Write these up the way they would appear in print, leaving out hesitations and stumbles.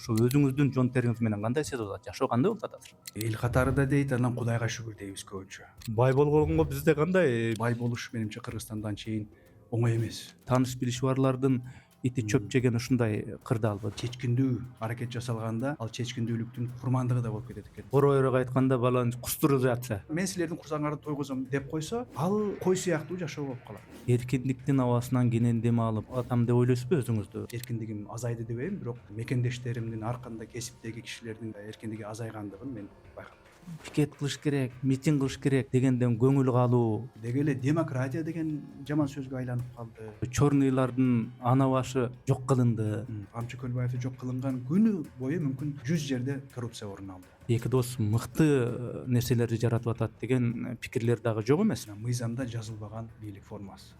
Ошо өзүңүздүн жон териңиз менен кандай сезип атат? Жашоо кандай болуп атат азыр? Эл катарында дейт, анан Кудайга шүгүр дейбиз көбүнчө. Бай болгонго бизде кандай? Бай болуш менимче Кыргызстанда анчейин оңой эмес. Тааныш билиши барлардын ити чөп жеген ушундай кырдаалбы? Чечкиндүү аракет жасалганда, ал чечкиндүүлүктүн курмандыгы да болуп кетет экен. Оройураак айтканда баланы кустуруп жатса, Мен силердин курсаңарды тойгузам деп койсо, ал кой сыяктуу жашоо болуп калат. эркиндиктин абасынан кенен дем алып атам деп ойлойсузбу өзүңүздү? Эркиндигим азайды дебейм, бирок мекендештеримдин ар кандай кесиптеги кишилердин эркиндиги азайгандыгын мен байкап. Пикет кылыш керек, митинг кылыш керек дегенден көңүл калуу, Деги эле демократия деген жаман сөзгө айланып калды. чорныйлардын ана башы жок кылынды. Камчы Көлбаев жок кылынган күнү бою мүмкүн 100 жерде коррупция орун алды. Эки дос мыкты нерселерди жаратып атат деген пикирлер дагы жок эмес. Мыйзамда жазылбаган бийлик формасы.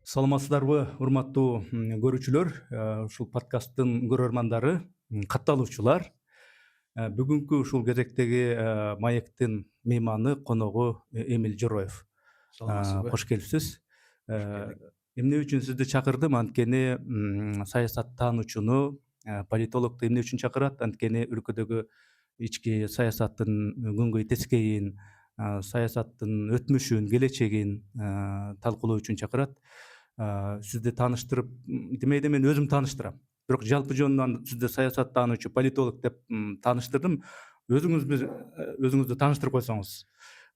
Саламатсыздарбы, урматтуу көрүүчүлөр, ушул подкасттын көрөрмандары, катталуучулар. Бүгүнкү ушул кезектеги маектин мейманы, коногу Эмиль Жороев. Саламатсызбы? Кош келипсиз. келдик. Эмне үчүн сизди чакырдым? Анткени саясаттануучуну, политологду эмне үчүн чакырат? Анткени өлкөдөгү ички саясаттын күнгөй тескейин, саясаттын өтмүшүн, келечегин талкуулоо үчүн чакырат. Сизди тааныштырып, демейде мен өзүм тааныштырам. Бирок жалпы жонунан сизди саясаттануучу, политолог деп тааныштырдым. Өзүңүздү тааныштырып койсоңуз,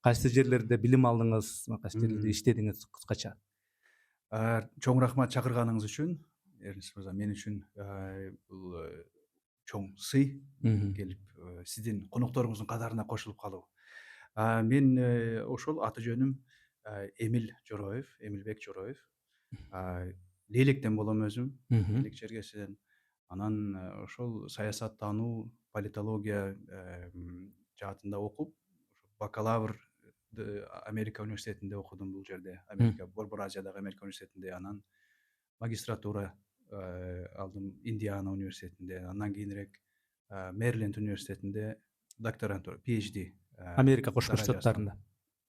кайсы жерлерде билим алдыңыз, кайсы жерлерде иштедиңиз кыскача? Чоң рахмат чакырганыңыз үчүн. Эрнест мырза, мен үчүн бул чоң сый келип сиздин конокторуңуздун катарына кошулуп калуу. Мен ошол аты жөнүм Эмиль Жороев, Эмилбек Жороев. Лейлектен болом өзүм, Лейлек чергесинен. Анан ошол саясаттануу, политология жаатында окуп, бакалавр Америка университетинде окудум бул жерде. Америка, Борбор Азиядагы Америка университетинде, анан магистратура алдым Индиана университетинде, андан кийинирээк Мэриленд университетинде докторантура, PhD. Америка Кошмо Штаттарында.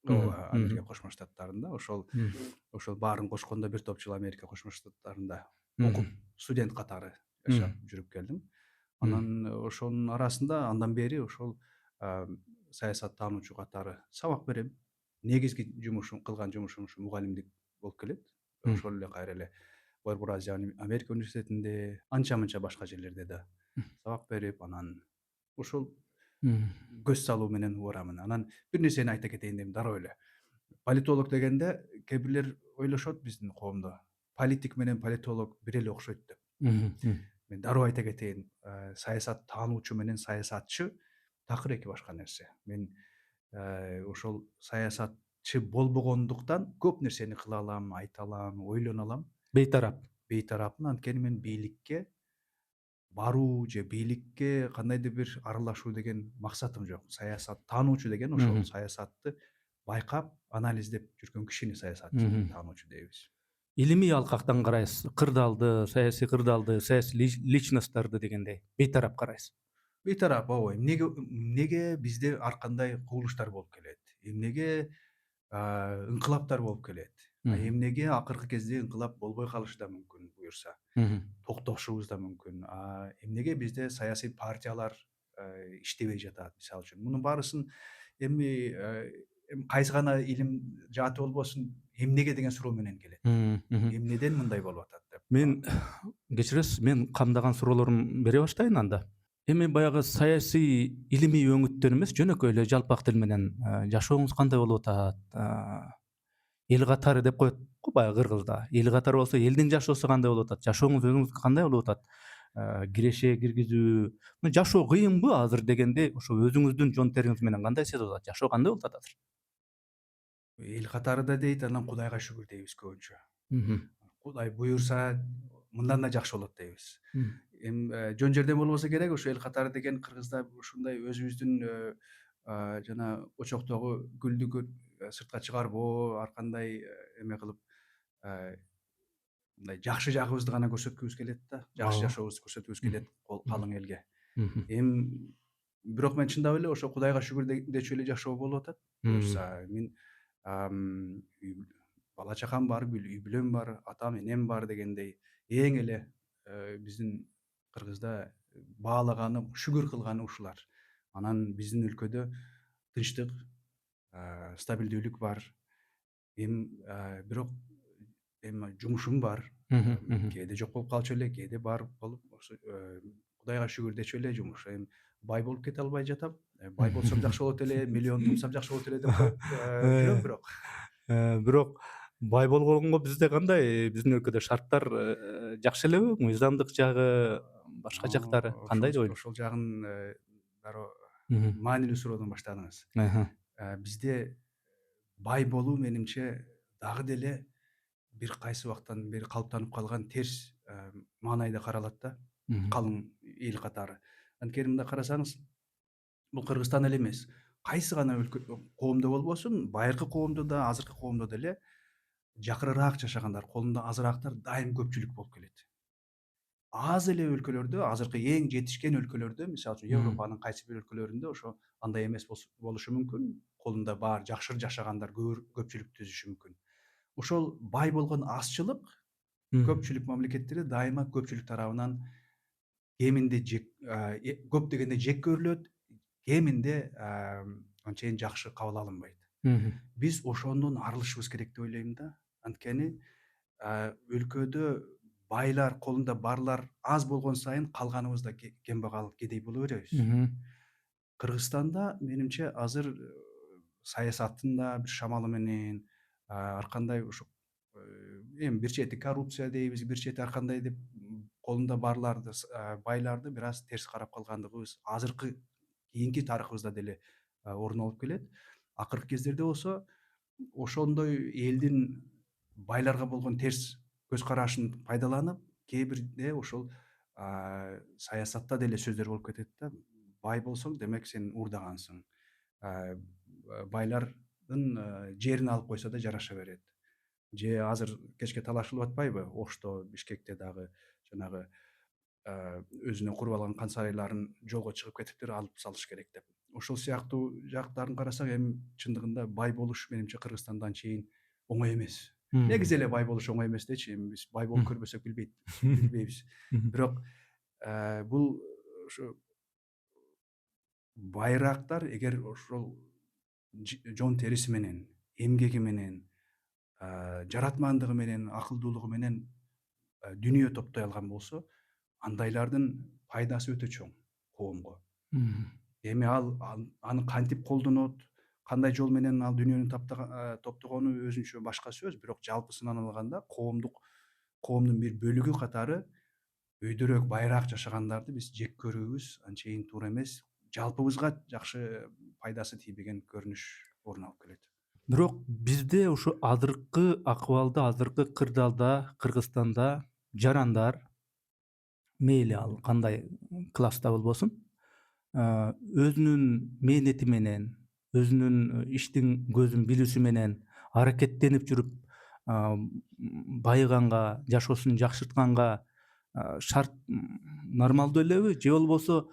Ооба, Америка Кошмо Штаттарында. Ошол баарын кошкондо бир топ жыл Америка Кошмо Штаттарында окуп, студент катары жашап жүрүп келдим. Анан ошонун арасында андан бери ошол саясаттануучу катары сабак берем. Негизги жумушум, кылган жумушум ушу мугалимдик болуп келет. Ошол эле кайра эле Борбор Азия Америка университетинде, анча-мынча башка жерлерде да сабак берип, анан ошол көз салуу менен убарамын. Анан бир нерсени айта кетейин дейм дароо эле. Политолог дегенде кээ бирлер ойлошот биздин коомдо, политик менен политолог бир эле окшойт деп. Мен дароо айта кетейин, саясаттануучу менен саясатчы такыр эки башка нерсе. Мен ошол саясатчы болбогондуктан көп нерсени кыла алам, айта алам, ойлоно алам. Бейтарапмын, анткени мен бийликке баруу же бийликке кандайдыр бир аралашуу деген максатым жок. Саясаттануучу деген ошол саясатты байкап, анализдеп жүргөн кишини саясатчы, таануучу дейбиз. Илимий алкактан карайсыз, кырдаалды, саясий личностторду дегендей бейтарап карайсыз. Бейтарап, ооба. Эмнеге бизде ар кандай кубулуштар болуп келет? Эмнеге ыңкылаптар болуп келет? Эмнеге акыркы кезде ыңкылап болбой калышы да мүмкүн буюрса. Токтошубуз да мүмкүн. Эмнеге бизде саясий партиялар иштебей жатат, мисалы үчүн. Мунун баарысын эми кайсы гана илим жааты болбосун, эмнеге деген суроо менен келет. Эмнеден мындай болуп атат деп. Мен кечиресиз, мен камдаган суроолорумду бере баштайын анда. Эми баягы саясий илимий өңүттөн эмес, жөнөкөй эле жалпак тил менен жашооңуз кандай болуп атат? Эл катары деп коет го баягы кыргызда. Эл катары болсо элдин жашоосу кандай болуп атат? Жашооңуз өзүңүздүкү кандай болуп атат? Киреше киргизүү, жашоо кыйынбы азыр дегенде, ошо өзүңүздүн жон териңиз менен кандай сезип атат? Жашоо кандай болуп атат азыр? Эл катарында дейт, анан Кудайга шүгүр дейбиз көбүнчө. Кудай буюрса мындан да жакшы болот дейбиз. Эми жөн жерден болбосо керек, ошо эл катары деген Кыргызда ушундай өзүбүздүн жана очоктогу гүлдү сыртка чыгарбоо, ар кандай эме кылып мындай жакшы жагыбызды гана көрсөткүбүз келет да, жакшы жашообузду көрсөткүбүз келет калың элге. Эми бирок мен чындап эле ошо Кудайга шүгүр дечү эле жашоо болуп атат. Буюрса мен бала чакам бар, үй бүлөм бар, атам энем бар дегендей эң эле биздин Кыргызда баалаганы, шүгүр кылганы ушулар. Анан биздин өлкөдө тынчтык, стабилдүүлүк бар. Бирок эми жумушум бар. Мгм, мгм. Кээде жок болуп калчу эле, кээде бар болуп ошо Кудайга шүгүр дечү эле жумуш. Бай болуп кете албай жатам. Бай болсом жакшы болот эле, миллион тумсам жакшы болот эле деп коюп жүрөм бирок. Бирок бай болгонго бизде кандай? Биздин өлкөдө шарттар жакшы элеби? Мыйзамдык жагы, башка жактары кандай деп ойлойсуз? Ошол жагын дароо Мгм. маанилүү суроодон баштадыңыз. Аха. Бизде бай болуу менимче дагы деле бир кайсы убактан бери калыптанып калган терс маанайда каралат да, Мгм. калың эл катары. Анткени мындай карасаңыз, бул Кыргызстан эле эмес, кайсы гана коомдо болбосун, байыркы коомдо да, азыркы коомдо деле жакырыраак жашагандар, колунда азыраактар дайым көпчүлүк болуп келет. Аз эле өлкөлөрдө, азыркы эң жетишкен өлкөлөрдө, мисалы үчүн Мгм. Европанын кайсы бир өлкөлөрүндө ошо андай эмес болушу мүмкүн. Колунда баары жакшы жашагандар көпчүлүк түзүшү мүмкүн. Ошол бай болгон азчылык Мгм. көпчүлүк мамлекеттерде дайыма көпчүлүк тарабынан кеминде көп дегенде жек көрүлөт, кеминде анчейин жакшы кабыл алынбайт. Мгм. Биз ошондон арылышыбыз керек деп ойлойм да. Анткени өлкөдө байлар, колунда барлар аз болгон сайын калганыбыз да кембагал, кедей боло беребиз. Мгм. Кыргызстанда менимче азыр саясаттын да бир шамалы менен ар кандай ушу эми бир чети коррупция дейбиз, бир чети ар кандай деп колунда барларды байларды бир аз терс карап калгандыгыбыз азыркы кийинки тарыхыбызда деле орун алып келет. Акыркы кездерде болсо ошондой элдин байларга болгон терс көз карашын пайдаланып, кээ бирде ошол саясатта деле сөздөр болуп кетет да. Бай болсоң, демек сен уурдагансың. А, Байлардын жерин алып койсо да жараша берет. Же азыр кечке талашылып атпайбы? Ошто, Бишкекте дагы жанагы өзүнө куруп алган кан сарайларын жолго чыгып кетиптир, алып салыш керек деп. Ошол сыяктуу жактарын карасак, эми чындыгында бай болуш менимче Кыргызстанда анчейин оңой эмес. Мгм. Негизи эле бай болуш оңой эмес дечи, эми биз бай болуп Мгм. көрбөсөк билбейбиз. Мгм. Бирок бул ушу байраактар эгер ошол жон териси менен, эмгеги менен, жаратмандыгы менен, акылдуулугу менен дүнүйө топтой алган болсо, андайлардын пайдасы өтө чоң коомго. Мгм. Эми аны кантип колдонот, кандай жол менен ал дүйнөнү топтогону өзүнчө башка сөз, бирок жалпысынан алганда коомдун бир бөлүгү катары өйдөрөөк, байыраак жашагандарды биз жек көрүүбүз анчейин туура эмес. Жалпыбызга жакшы пайдасы тийбеген көрүнүш орун алып келет. Бирок бизде ушу азыркы акыбалда, азыркы кырдаалда, Кыргызстанда жарандар, мейли ал кандай класста болбосун, өзүнүн мээнети менен, өзүнүн иштин көзүн билүүсү менен аракеттенип жүрүп, а, байыганга, жашоосун жакшыртканга шарт нормалдуу элеби? Же болбосо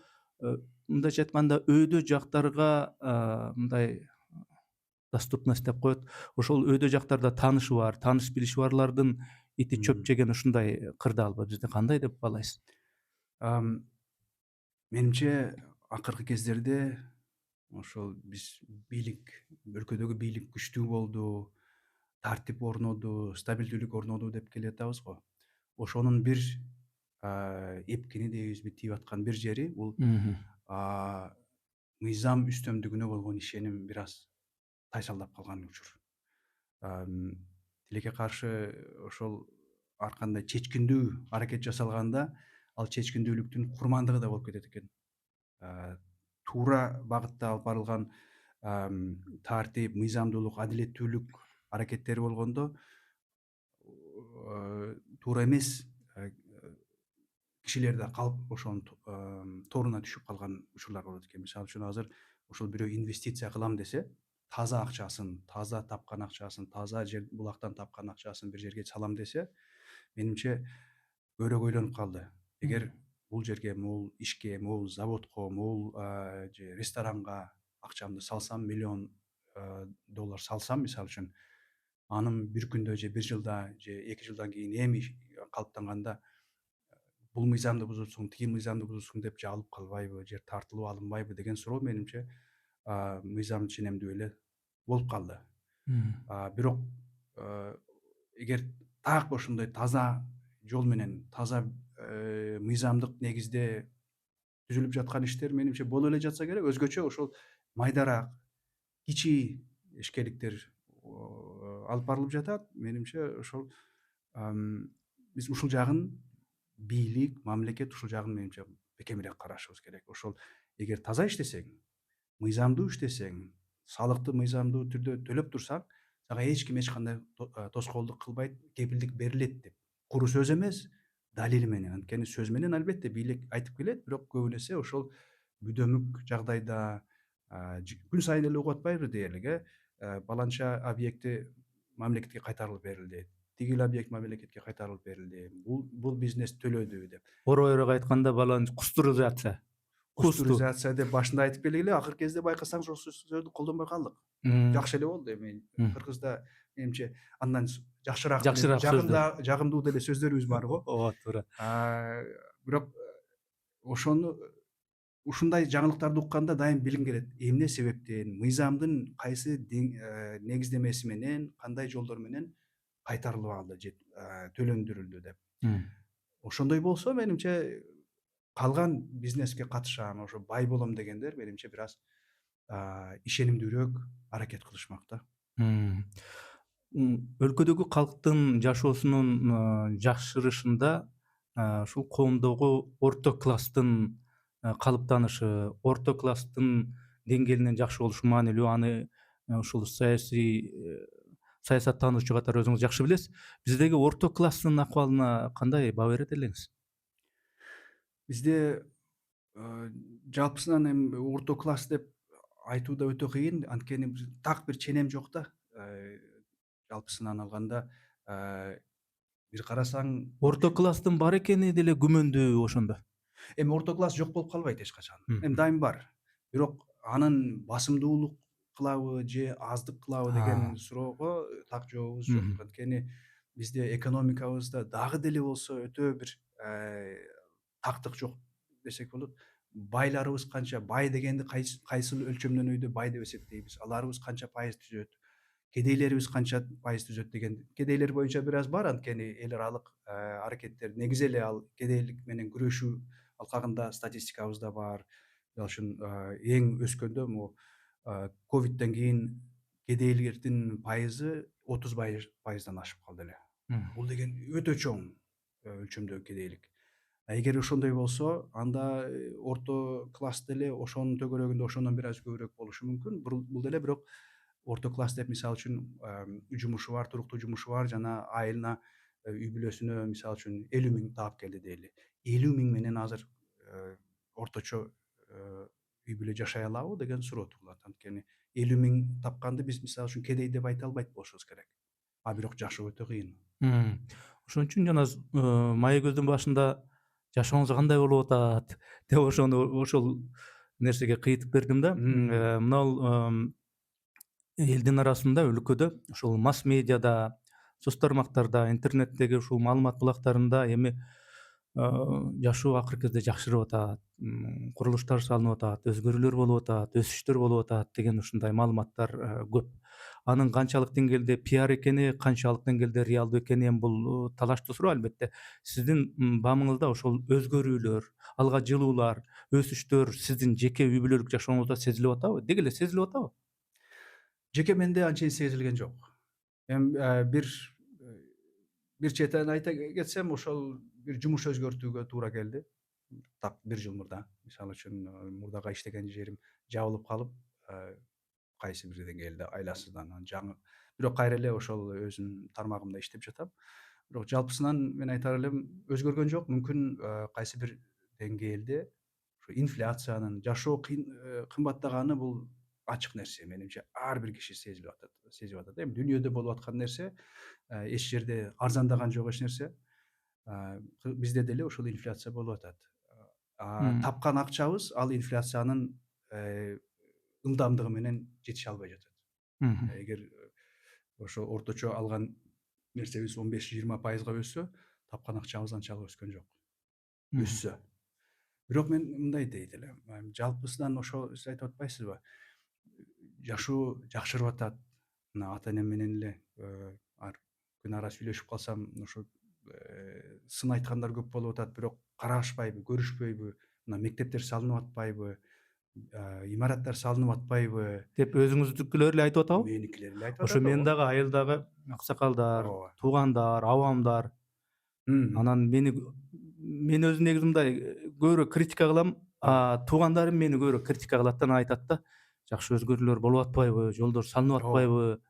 мындайча айтканда өйдө жактарга мындай доступность деп коет. Ошол өйдө жактарда таанышы бар, тааныш билиши барлардын ити чөп Мгм. жеген ушундай кырдаалбы бизде? Кандай деп баалайсыз? Ам, Менимче акыркы кездерде ошол биз өлкөдөгү бийлик күчтүү болду, тартип орноду, стабилдүүлүк орноду деп келеатабыз го. Ошонун бир эпкини дейбизби, тийип аткан бир жери бул Мгм. а, мыйзам үстөмдүгүнө болгон ишеним бир аз тайсалдап калган учур. Тилекке каршы ошол ар кандай чечкиндүү аракет жасалганда, ал чечкиндүүлүктүн курмандыгы да болуп кетет экен. Туура багытта алып барылган тартип, мыйзамдуулук, адилеттүүлүк аракеттери болгондо туура эмес кишилер да калып ошонун торуна түшүп калган учурлар болот экен. Мисалы үчүн азыр ошол бирөө инвестиция кылам десе, таза акчасын, таза тапкан акчасын, таза булактан тапкан акчасын бир жерге салам десе, менимче көбүрөөк ойлонуп калды. Эгер бул жерге, могул ишке, могул заводко, могул же ресторанга акчамды салсам, миллион доллар салсам, мисалы үчүн, анын бир күндө же бир жылда же 2 жылдан кийин эми калыптанганда бул мыйзамды бузуусуң, тиги мыйзамды бузуусуң деп же алып калбайбы, же тартылып алынбайбы деген суроо менимче мыйзам ченемдүү эле болуп калды. Бирок эгер так ошондой таза жол менен, таза мыйзамдык негизде түзүлүп жаткан иштер менимче болуп эле жатса керек, өзгөчө ошол майдараак, кичи ишкерликтер алып барылып жатат. Менимче ошол биз ушул жагын бийлик, мамлекет ушул жагын менимче бекемирээк карашыбыз керек. Ошол эгер таза иштесең, мыйзамдуу иштесең, салыкты мыйзамдуу түрдө төлөп турсаң, сага эч ким эч кандай тоскоолдук кылбайт, кепилдик берилет деп. Куру сөз эмес, далили менен. Анткени сөз менен албетте бийлик айтып келет, бирок көбүн эсе ошол бүдөмүк жагдайда күн сайын эле угуп атпайбыз дээрлик, баланча объекти мамлекетке кайтарылып берилди. Тигил объект мамлекетке кайтарылып берилди. Бул бизнес төлөдү деп. Оройураак айтканда баланча кустуризация. Кусту. Кустуризация деп башында айтып келгиле, акыркы кезде байкасаң ошол сөздү колдонбой калдык. Жакшы эле болду эми. Кыргызда менимче андан жакшыраак деле, Жакшыраак сөздөр. жагымдуу деле сөздөрүбүз бар го. Ооба, туура. Бирок ошону ушундай жаңылыктарды укканда дайым билгим келет. Эмне себептен, мыйзамдын кайсы негиздемеси менен, кандай жолдор менен кайтарылып алды же төлөндүрүлдү деп. Ошондой болсо менимче калган бизнеске катышам, ошо бай болом дегендер менимче бир аз ишенимдүүрөөк аракет кылышмак да. Өлкөдөгү калктын жашоосунун жакшырышында ушул коомдогу орто класстын калыптанышы, орто класстын деңгээлинин жакшы болушу маанилүү. Аны ушул саясаттануучу катары өзүңүз жакшы билесиз. Биздеги орто класстын акыбалына кандай баа берет элеңиз? Бизде жалпысынан эми орто класс деп айтуу да өтө кыйын, анткени так бир ченем жок да. Жалпысынан алганда бир карасаң, Орто класстын бар экени деле күмөндүү ошондо. эми орто класс жок болуп калбайт эч качан. Эми дайым бар. Бирок анын басымдуулук кылабы же аздык кылабы деген суроого так жообубуз жок. Анткени бизде экономикабызда дагы деле болсо өтө бир тактык жок десек болот. Байларыбыз канча, бай дегенди кайсыл өлчөмдөнүүдө бай деп эсептейбиз, аларыбыз канча пайыз түзөт, кедейлерибиз канча пайыз түзөт деген. Кедейлер боюнча бир аз бар, анткени эл аралык аракеттер негизи эле ал кедейлик менен күрөшүү алкагында статистикабызда бар. Мисалы үчүн эң өскөндө могу ковидтен кийин кедейлердин пайызы 30% ашып калды эле. Бул деген өтө чоң өлчөмдөгү кедейлик. Эгер ошондой болсо, анда орто класс деле ошонун төгөрөгүндө ошондон бир аз көбүрөөк болушу мүмкүн. Бул деле бирок орто класс деп мисалы үчүн жумушу бар, туруктуу жумушу бар жана айылына үй бүлөсүнө мисалы үчүн 50.000 таап келди дейли. 50.000 менен азыр орточо үй бүлө жашай алабы деген суроо туулат. Анткени 50.000 тапканды биз мисалы үчүн кедей деп айта албайт болушубуз керек. Бирок жашоо өтө кыйын. Ошон үчүн жана май көздүн башында жашооңуз кандай болуп атат деп ошол нерсеге кыйтык бердим да. Мына элдин арасында, өлкөдө, ушул масс медиада, соц тармактарда, интернеттеги ушул маалымат булактарында эми жашоо акыркы кезде жакшырып атат, курулуштар салынып атат, өзгөрүүлөр болуп атат, өсүштөр болуп атат деген ушундай маалыматтар көп. Анын канчалык деңгээлде пиар экени, канчалык деңгээлде реалдуу экени эми бул талаштуу суроо албетте. Сиздин баамыңызда ошол өзгөрүүлөр, алга жылуулар, өсүштөр сиздин жеке үй бүлөлүк жашооңузда сезилип атабы? Деги эле сезилип атабы? Жеке менде анчейин сезилген жок. Эми бир четен айта кетсем, ошол бир жумуш өзгөртүүгө туура келди. Так 1 жыл мурда. Мисалы үчүн мурдага иштеген жерим жабылып калып, кайсы бир деңгээлде айласыздан жаңы. Бирок кайра эле ошол өзүмдүн тармагымда иштеп жатам. Бирок жалпысынан мен айтар элем, өзгөргөн жок. Мүмкүн кайсы бир деңгээлде ушу инфляциянын, жашоо кымбаттаганы бул ачык нерсе. Менимче ар бир киши сезип атат. Эми дүйнөдө болуп аткан нерсе, эч жерде арзандаган жок эч нерсе. Бизде деле ошол инфляция болуп атат. Тапкан акчабыз ал инфляциянын ылдамдыгы менен жетише албай жатат. Эгер ошо орточо алган нерсебиз 15-20% өссө, тапкан акчабыз анчалык өскөн жок. Мгм. Өссө. Бирок мен мындай дейт элем. Жалпысынан ошо сиз айтып атпайсызбы? Жашоо жакшырып атат. Мына ата энем менен эле ар күн ара сүйлөшүп калсам, ошо сын айткандар көп болуп атат, бирок карашпайбы, көрүшпөйбү? Мына мектептер салынып атпайбы? Имараттар салынып атпайбы? Деп өзүңүздүкүлөр эле айтып атабы? Меникилер эле айтып Ошо атат, менин ооба. дагы айылдагы аксакалдар, Ооба. туугандар, абамдар Мгм. анан мен өзүм негизи мындай көбүрөөк критика кылам. Ооба. Туугандарым мени көбүрөөк критика кылат да, анан айтат да: "Жакшы өзгөрүүлөр болуп атпайбы? Жолдор салынып Ооба. атпайбы?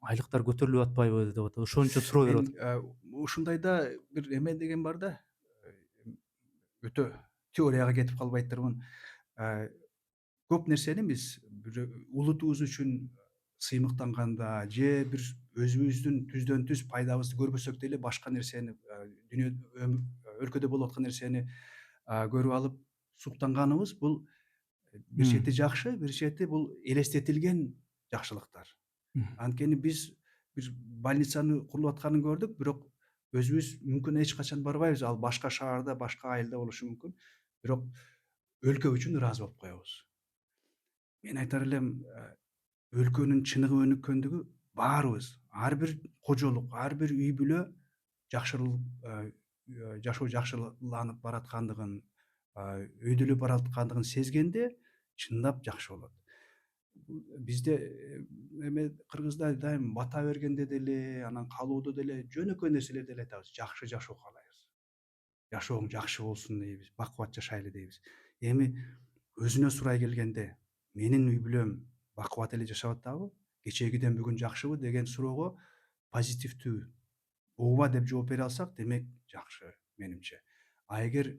Айлыктар көтөрүлүп атпайбы?" деп атат. Ошон үчүн суроо берип Мен атам. ушундайда бир эме деген бар да, өтө теорияга кетип калбайттырмын. Э, Көп нерсени биз бир улутубуз үчүн сыймыктанганда же бир өзүбүздүн түздөн түз пайдабызды көрбөсөк деле башка нерсени, өлкөдө болуп аткан нерсени көрүп алып суктанганыбыз бул бир Мм. чети жакшы, бир чети бул элестетилген жакшылыктар. Мгм. Анткени биз бир больницаны курулуп атканын көрдүк, бирок өзүбүз мүмкүн эч качан барбайбыз. Ал башка шаарда, башка айылда болушу мүмкүн. Бирок өлкө үчүн ыраазы болуп коебуз. Мен айтар элем, өлкөнүн чыныгы өнүккөндүгү баарыбыз, ар бир кожолук, ар бир үй бүлө жашоо жакшыланып бараткандыгын, өйдөлөп бараткандыгын сезгенде чындап жакшы болот. Бизде эме кыргызда дайым бата бергенде деле, анан калууда деле жөнөкөй нерселерди эле айтабыз. Жакшы жашоо каалайбыз. Жашооң жакшы болсун дейбиз, бакубат жашайлы дейбиз. Эми өзүнө сурай келгенде, менин үй бүлөм бакубат эле жашап атабы? Кечээгиден бүгүн жакшыбы деген суроого позитивдүү ооба деп жооп бере алсак, демек жакшы менимче. А эгер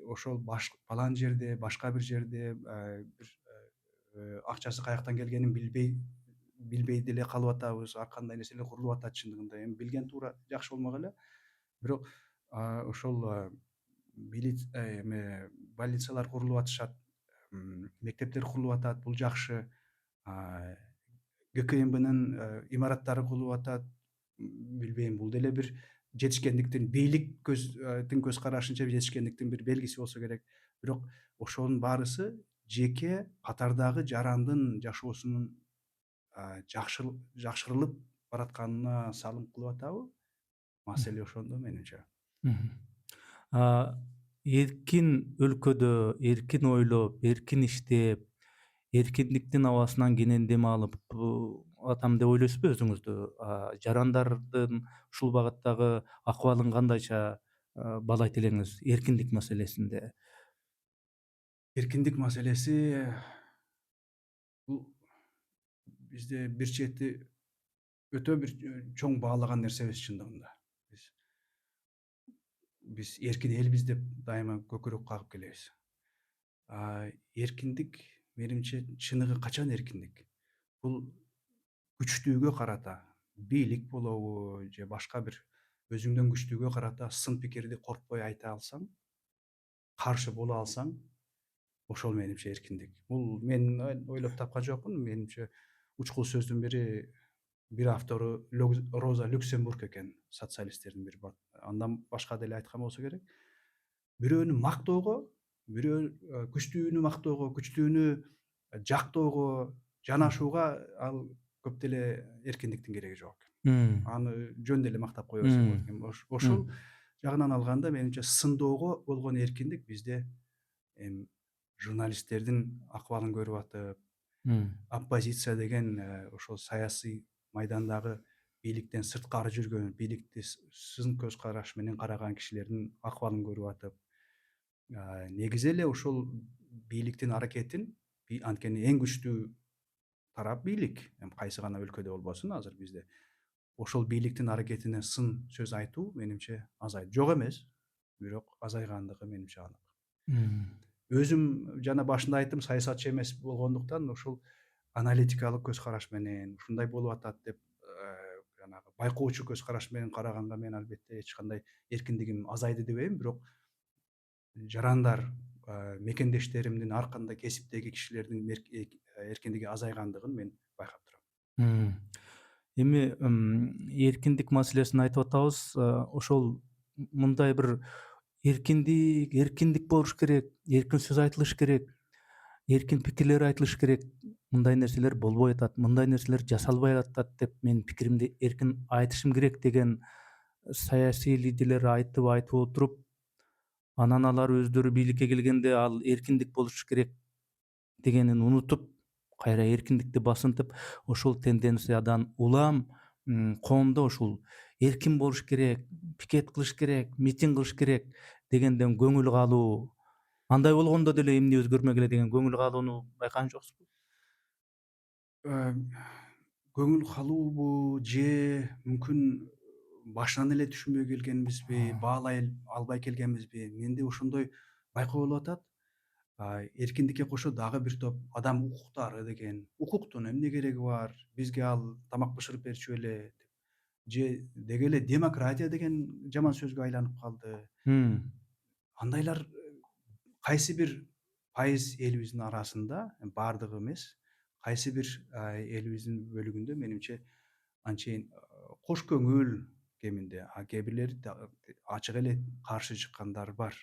ошол балан жерде, башка бир жерде бир акчасы каяктан келгенин билбей деле калып атабыз, ар кандай нерселер курулуп атат чындыгында. Эми билген туура жакшы болмок эле. Бирок ошол эме больницалар курулуп атышат, мектептер курулуп атат, бул жакшы. А, ГКМБнын имараттары курулуп атат. Билбейм, бул деле бир жетишкендиктин, көз карашынча жетишкендиктин бир белгиси болсо керек. Бирок ошонун баарысы жеке катардагы жарандын жашоосунун жакшырылып баратканына салым кылып атабы? Маселе ошондо менимче. Мгм. А, Эркин өлкөдө эркин ойлоп, эркин иштеп, эркиндиктин абасынан кенен дем алып атам деп ойлойсузбу өзүңүздү? Жарандардын ушул багыттагы акыбалын кандайча баалайт элеңиз эркиндик маселесинде? Эркиндик маселеси бул бизде бир чети өтө бир чоң баалаган нерсебиз чындыгында. Биз биз эркин элбиз деп дайыма көкүрөк кагып келебиз. Эркиндик менимче чыныгы качан эркиндик? Бул күчтүүгө карата, бийлик болобу же башка бир өзүңдөн күчтүүгө карата сын пикирди коркпой айта алсаң, каршы боло алсаң, ошол менимче эркиндик. Бул мен ойлоп тапкан жокмун. Менимче учкул сөздүн бири бир автору Роза Люксембург экен, социалисттердин бир андан башка деле айткан болсо керек. Бирөөнү мактоого, күчтүүнү мактоого, күчтүүнү жактоого, жанашууга ал көп деле эркиндиктин кереги жок экен. Мм. Аны жөн деле мактап кое берсе болот Мм. экен. Мм. Ошол жагынан алганда менимче сындоого болгон эркиндик бизде эми журналисттердин акыбалын көрүп атып, Мм. оппозиция деген ошол саясий майдандагы бийликтен сырткары жүргөн, бийликти сын көз караш менен караган кишилердин акыбалын көрүп атып, негизи эле ошол бийликтин аракетин, анткени эң күчтүү тарап бийлик, эми кайсы гана өлкөдө болбосун азыр бизде. Ошол бийликтин аракетине сын сөз айтуу менимче азайды. Жок эмес, бирок азайгандыгы менимче анык. Мм. Өзүм жана башында айттым, саясатчы эмес болгондуктан ошол аналитикалык көз караш менен ушундай болуп атат деп жанагы байкоочу көз караш менен караганга мен албетте эч кандай эркиндигим азайды дебейм, бирок жарандар, мекендештеримдин ар кандай кесиптеги кишилердин эркиндиги азайгандыгын мен байкап турам. Мм. Эми эркиндик маселесин айтып атабыз. Ошол мындай бир эркиндик болуш керек, эркин сөз айтылыш керек, эркин пикирлер айтылыш керек. Мындай нерселер болбой атат, мындай нерселер жасалбай атат деп мен пикиримди эркин айтышым керек деген саясий лидерлер айтып отуруп, анан алар өздөрү бийликке келгенде ал эркиндик болуш керек дегенин унутуп, кайра эркиндикти басынтып, ошол тенденциядан улам коомдо ушул эркин болуш керек, пикет кылыш керек, митинг кылыш керек дегенден көңүл калуу, андай болгондо деле эмне өзгөрмөк эле деген көңүл калууну байкаган жоксузбу? Э, көңүл калуубу же мүмкүн башынан эле түшүнбөй келгенбизби, баалай албай келгенбизби? Менде ошондой байкоо болуп атат. Эркиндикке кошо дагы бир топ адам укуктары деген, укуктун эмне кереги бар? Бизге ал тамак бышырып берчү беле деп. Же деги эле демократия деген жаман сөзгө айланып калды. Мм. Андайлар кайсы бир пайыз элибиздин арасында, бардыгы эмес, кайсы бир элибиздин бөлүгүндө менимче анчейин кош көңүл кеминде, а кээ бирлери ачык эле каршы чыккандар бар.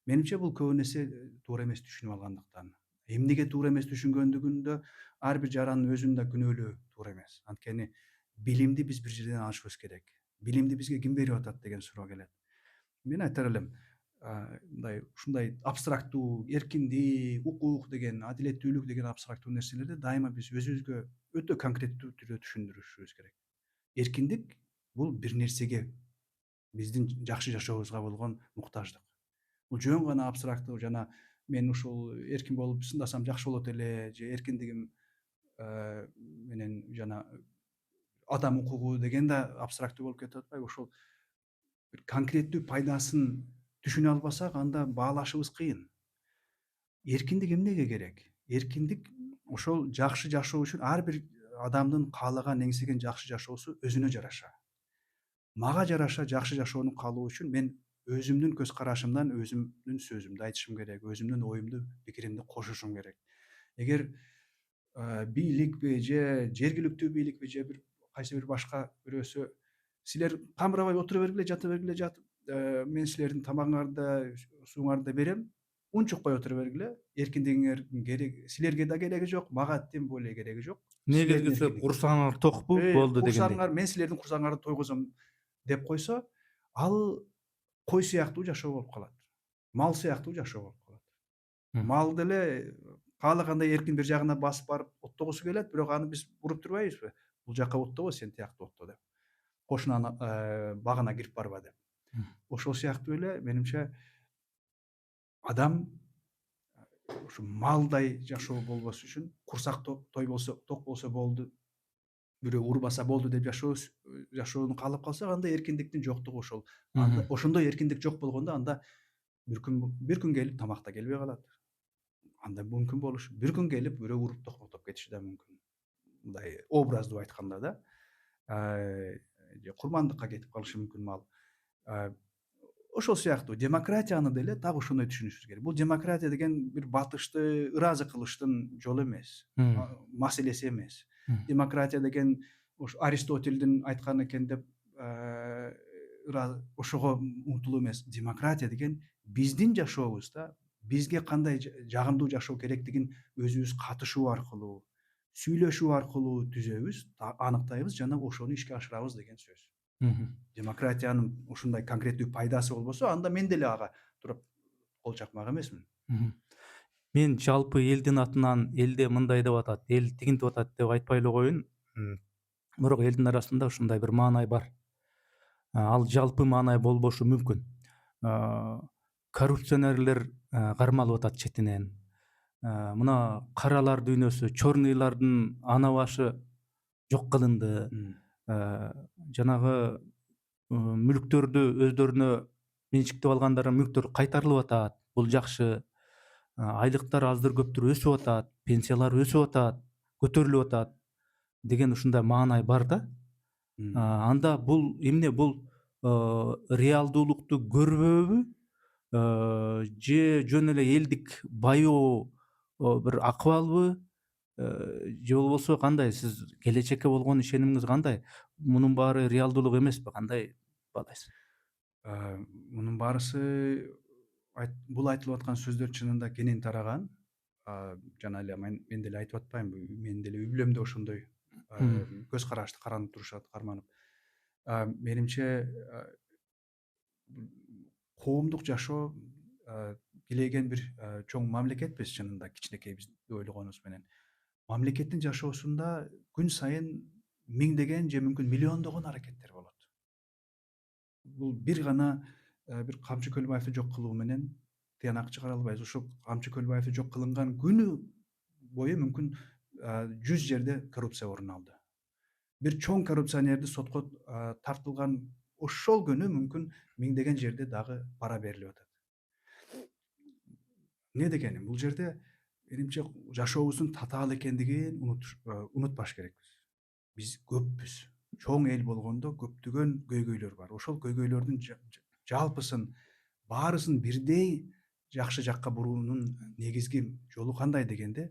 Менимче бул көбүн эсе туура эмес түшүнүп алгандыктан. Эмнеге туура эмес түшүнгөндүгүндө ар бир жарандын өзүн да күнөөлөө туура эмес. Анткени билимди биз бир жерден алышыбыз керек. Билимди бизге ким берип атат деген суроо келет. Мен айтар элем, мындай ушундай абстрактуу эркиндик, укук деген, адилеттүүлүк деген абстрактуу нерселерди дайыма биз өзүбүзгө өтө конкреттүү түрдө түшүндүрүшүбүз керек. Эркиндик бул бир нерсеге, биздин жакшы жашообузга болгон муктаждык. Бул жөн гана абстрактуу жана мен ушул эркин болуп чындасам жакшы болот эле, же эркиндигим менен жана адам укугу деген да абстрактуу болуп кетип атпайбы? Ошол бир конкреттүү пайдасын түшүнө албасак, анда баалашыбыз кыйын. Эркиндик эмнеге керек? Эркиндик ошол жакшы жашоо үчүн ар бир адамдын каалаган, эңсеген жакшы жашоосу өзүнө жараша. Мага жараша жакшы жашоону каалоо үчүн мен өзүмдүн көз карашымдан өзүмдүн сөзүмдү айтышым керек, өзүмдүн оюмду, пикиримди кошушум керек. Эгер бийликпи же жергиликтүү бийликпи же бир кайсы бир башка бирөөсү силер камырабай отура бергиле, жата бергиле, жатып, мен силердин тамагыңарды, сууңарды берем, унчукпай отура бергиле, эркиндигиңер силерге да кереги жок, мага тем более кереги жок. Негизи Силердин келсе эркиндигиңер. курсагыңар токпу болду дегендей. Курсаңар, мен силердин курсаңарды тойгузам деп койсо, ал кой сыяктуу жашоо болуп калат. Мал сыяктуу жашоо болуп калат. Мгм. Мал деле каалагандай эркин бир жагына басып барып оттогусу келет, бирок аны биз уруп турбайбызбы? Бул жакка оттобо, сен тиякта отто деп. Кошунанын багына кирип барба деп. Мгм. Ошол сыяктуу эле менимче адам ушу малдай жашоо болбош үчүн, курсак ток болсо болду, бирөө урбаса болду деп жашоону каалап калсак, анда эркиндиктин жоктугу ошол. Анда Мгм. ошондой эркиндик жок болгондо анда бир күн келип тамак да келбей калат. Анда мүмкүн болушу, бир күн келип бирөө уруп токмотоп кетиши да мүмкүн. Мындай образдуу айтканда да. Же курмандыкка кетип калышы мүмкүн мал. А, Ошол сыяктуу демократияны деле так ошондой түшүнүшүбүз керек. Бул демократия деген бир батышты ыраазы кылыштын жолу эмес, Мгм. маселеси эмес. Мгм. Демократия деген ушу Аристотельдин айткан экен деп ошого умтулуу эмес. Демократия деген биздин жашообузда бизге кандай жагымдуу жашоо керектигин өзүбүз катышуу аркылуу, сүйлөшүү аркылуу түзөбүз, аныктайбыз жана ошону ишке ашырабыз деген сөз. Мгм. Демократиянын ушундай конкреттүү пайдасы болбосо, анда мен деле ага туруп кол чапмак эмесмин. Мгм. Мен жалпы элдин атынан элде мындай деп атат, эл тигинтип атат деп айтпай эле коеюн. Бирок элдин арасында ушундай бир маанай бар. Ал жалпы маанай болбошу мүмкүн. Коррупционерлер кармалып атат четинен. Мына каралар дүйнөсү, черныйлардын ана башы жок кылынды. Жанагы мүлктөрдү өздөрүнө менчиктеп алгандардын мүлктөрү кайтарылып атат. Бул жакшы. Айлыктар аздыр көптүр өсүп атат, пенсиялар өсүп атат, көтөрүлүп атат деген ушундай маанай бар да. Анда бул эмне, бул реалдуулукту көрбөбү же жөн эле элдик баюу бир акыбалбы Же болбосо кандай? Сиз келечекке болгон ишенимиңиз кандай? Мунун баары реалдуулук эмеспи? Кандай баалайсыз? Мунун баарысы бул айтылып аткан сөздөр чынында кенен тараган. Жана эле мен деле айтып атпаймынбы, менин деле үй бүлөмдө ошондой көз карашты каранып турушат, карманып. Менимче коомдук жашоо килейген бир чоң мамлекетпиз чынында, кичинекей биз деп ойлогонубуз менен. Мамлекеттин жашоосунда күн сайын миңдеген же мүмкүн миллиондогон аракеттер болот. Бул бир гана бир Камчы Көлбаевди жок кылуу менен тыянак чыгара албайбыз. Ошо Камчы Көлбаевди жок кылынган күнү бою мүмкүн 100 жерде коррупция орун алды. Бир чоң коррупционерди сотко тартылган ошол күнү мүмкүн миңдеген жерде дагы пара берилип атат. Эмне дегеним? Бул жерде менимче жашообуздун татаал экендигин унутпаш керекпиз. Биз көппүз. Чоң эл болгондо көптөгөн көйгөйлөр бар. Ошол көйгөйлөрдүн жалпысын, баарысын бирдей жакшы жакка буруунун негизги жолу кандай дегенде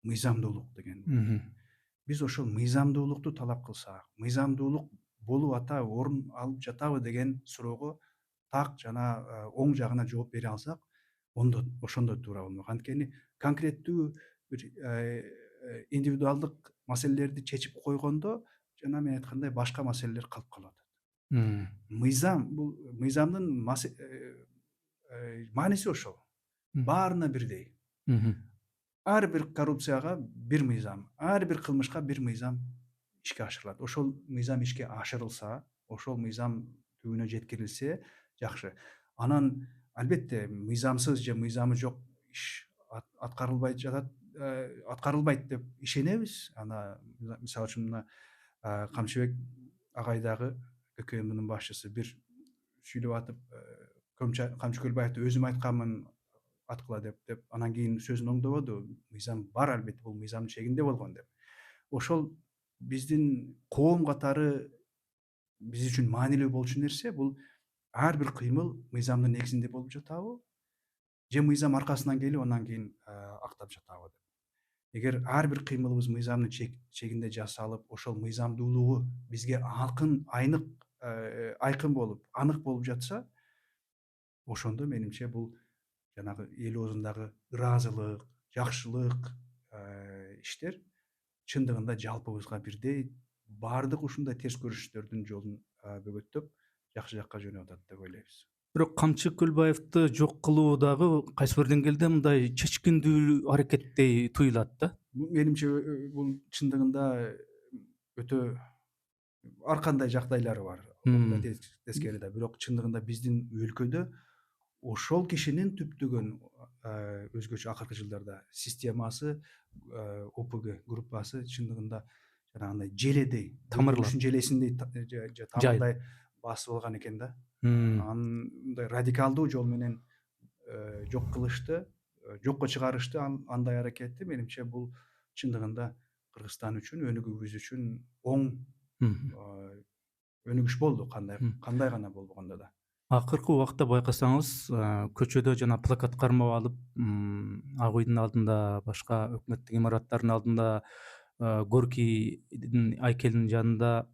мыйзамдуулук деген. Биз ошол мыйзамдуулукту талап кылсак, мыйзамдуулук болуп атабы, орун алып жатабы деген суроого так жана оң жагына жооп бере алсак, ошондо туура болмок. Анткени конкреттүү бир индивидуалдык маселелерди чечип койгондо жана мен айткандай башка маселелер калып калып атат. Бул мыйзамдын мааниси ошол. Баарына бирдей. Ар бир коррупцияга бир мыйзам, ар бир кылмышка бир мыйзам ишке ашырылат. Ошол мыйзам ишке ашырылса, ошол мыйзам түбүнө жеткирилсе жакшы. Анан албетте мыйзамсыз же мыйзамы жок иш аткарылбайт деп ишенебиз. Мисалы үчүн мына Камчыбек агай дагы, ККМдын башчысы, бир сүйлөп атып, Камчы Көлбаевди өзүм айтканмын аткыла деп, анан кийин сөзүн оңдободу. Мыйзам бар албетте, бул мыйзамдын чегинде болгон деп. Ошол биздин коом катары биз үчүн маанилүү болчу нерсе бул ар бир кыймыл мыйзамдын негизинде болуп жатабы же мыйзам аркасынан келип анан кийин актап жатабы деп. Эгер ар бир кыймылыбыз мыйзамдын чегинде жасалып, ошол мыйзамдуулугу бизге айкын болуп, анык болуп жатса, ошондо менимче бул жанагы эл оозундагы ыраазылык, жакшылык иштер чындыгында жалпыбызга бирдей баардык ушундай терс көрүнүштөрдүн жолун бөгөттөп жакшы жакка жөнөп атат деп ойлойбуз. Бирок Камчы Көлбаевди жок кылуу дагы кайсы бир деңгээлде мындай чечкиндүү аракеттей туюлат да. Менимче бул чындыгында өтө ар кандай жагдайлары бар. Тескери да. Бирок чындыгында биздин өлкөдө ошол кишинин түптөгөн өзгөчө акыркы жылдарда системасы, ОПГ группасы чындыгында жанагындай желедей, Тамырлап желесиндей же тамырдай басып алган экен да. Анын мындай радикалдуу жол менен жок кылышты, жокко чыгарышты андай аракетти. Менимче бул чындыгында Кыргызстан үчүн, өнүгүүбүз үчүн оң өнүгүш болду, кандай гана болбогондо да. Акыркы убакта байкасаңыз, көчөдө жана плакат кармап алып, Ак үйдүн алдында, башка өкмөттүк имараттардын алдында, Горькийдин айкелинин жанында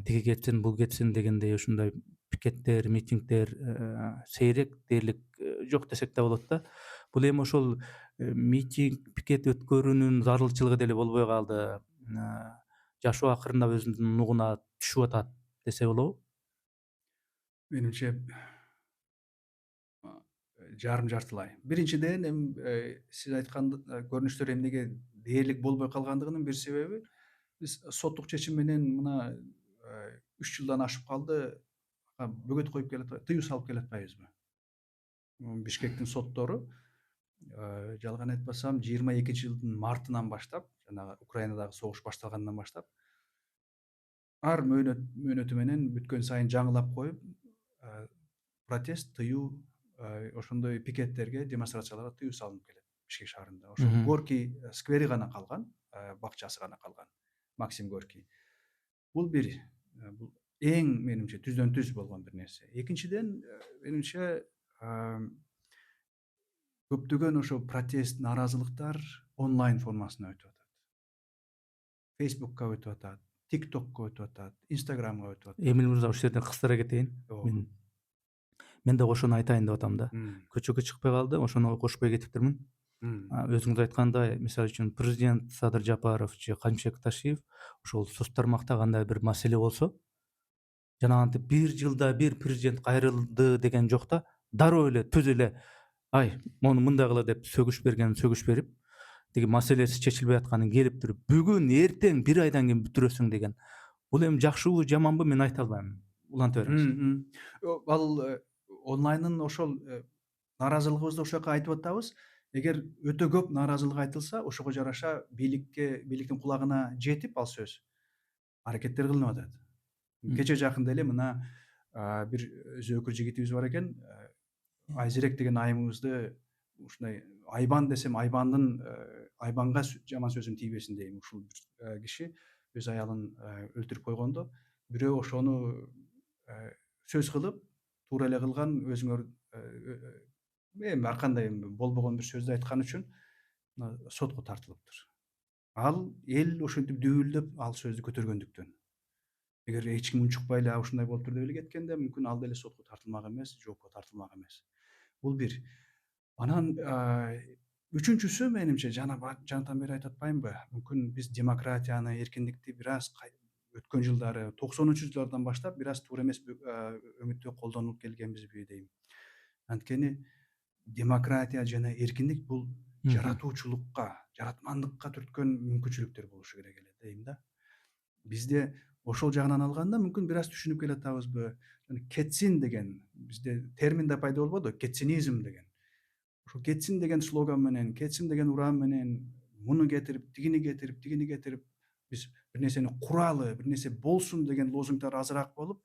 тиги кетсин, бул кетсин дегендей ушундай пикеттер, митингдер сейрек дээрлик жок десек да болот да. Бул эми ошол митинг, пикет өткөрүүнүн зарылчылыгы деле болбой калды. Жашоо акырында өзүнүн нугуна түшүп атат десе болобу? Менимче жарым жартылай. Биринчиден эми сиз айткан көрүнүштөр эмнеге дээрлик болбой калгандыгынын бир себеби биз соттук чечим менен мына 3 жылдан ашып калды, бөгөт коюп тыюу салып келатпайбызбы? Бишкектин соттору жалган айтпасам 22-жылдын мартынан баштап, жанагы Украинадагы согуш башталгандан баштап ар мөөнөтү менен бүткөн сайын жаңылап коюп, протест, тыюу, ошондой пикеттерге, демонстрацияларга тыюу салынып келет Бишкек шаарында. Ошол Горький сквери гана калган, бакчасы гана калган, Максим Горький. Бул бир, бул эң менимче түздөн түз болгон бир нерсе. Экинчиден, менимче көптөгөн ошо протест, нааразылыктар онлайн формасына өтүп атат. Facebook'ка өтүп атат, TikTok'ка өтүп атат, Instagram'га өтүп атат. Эмил мырза, ушул жерден кыстыра кетейин. Ооба. Мен да ошону айтайын деп атам да. Мм. Көчөгө чыкпай калды, ошону кошпой кетиптирмин. Мм. Өзүңүз айткандай, мисалы үчүн президент Садыр Жапаров же Калымбек Ташиев ошол соц тармакта кандай бир маселе болсо, жанагынтип бир жылда бир президент кайрылды деген жок да, дароо эле түз эле ай мону мындай кыла деп сөгүш берип, тиги маселеси чечилбей атканын келип туруп бүгүн эртең бир айдан кийин бүтүрөсүң деген. Бул эми жакшыбы жаманбы мен айта албайм. Уланта бериңиз. Ал онлайнын ошол нааразылыгыбызды ошол жака айтып атабыз. Эгер өтө көп нааразылык айтылса, ошого жараша бийликтин кулагына жетип ал сөз аракеттер кылынып атат. Кече жакында эле мына бир зөөкүр жигитибиз бар экен. Айзерек деген айымыбызды ушундай айбан десем, айбанга жаман сөзүм тийбесин дейм. Ушул бир киши өз аялын өлтүрүп койгондо, бирөө ошону сөз кылып, туура эле кылган, өзүңөр эми ар кандай болбогон бир сөздү айткан үчүн сотко тартылыптыр. Ал эл ошентип дүүлдөп ал сөздү көтөргөндүктөн. Эгер эч ким унчукпай эле ушундай болуптур деп эле кеткенде, мүмкүн ал деле сотко тартылмак эмес, жоопко тартылмак эмес. Бул бир. Анан үчүнчүсү менимче жанатан бери айтып атпаймынбы? Мүмкүн биз демократияны, эркиндикти бир аз өткөн жылдары 90-чу жылдардан баштап бир аз туура эмес өңүттө колдонуп келгенбизби дейм. Анткени демократия жана эркиндик бул жаратуучулукка, жаратмандыкка түрткөн мүмкүнчүлүктөр болушу керек эле дейм да. Бизде ошол жагынан алганда мүмкүн бир аз түшүнүп келатабызбы? Кетсин деген бизде термин да пайда болбоду, кетсинизм деген. Ошо кетсин деген слоган менен, кетсин деген уран менен муну кетирип, тигини кетирип биз бир нерсени куралы, бир нерсе болсун деген лозунгдар азыраак болуп,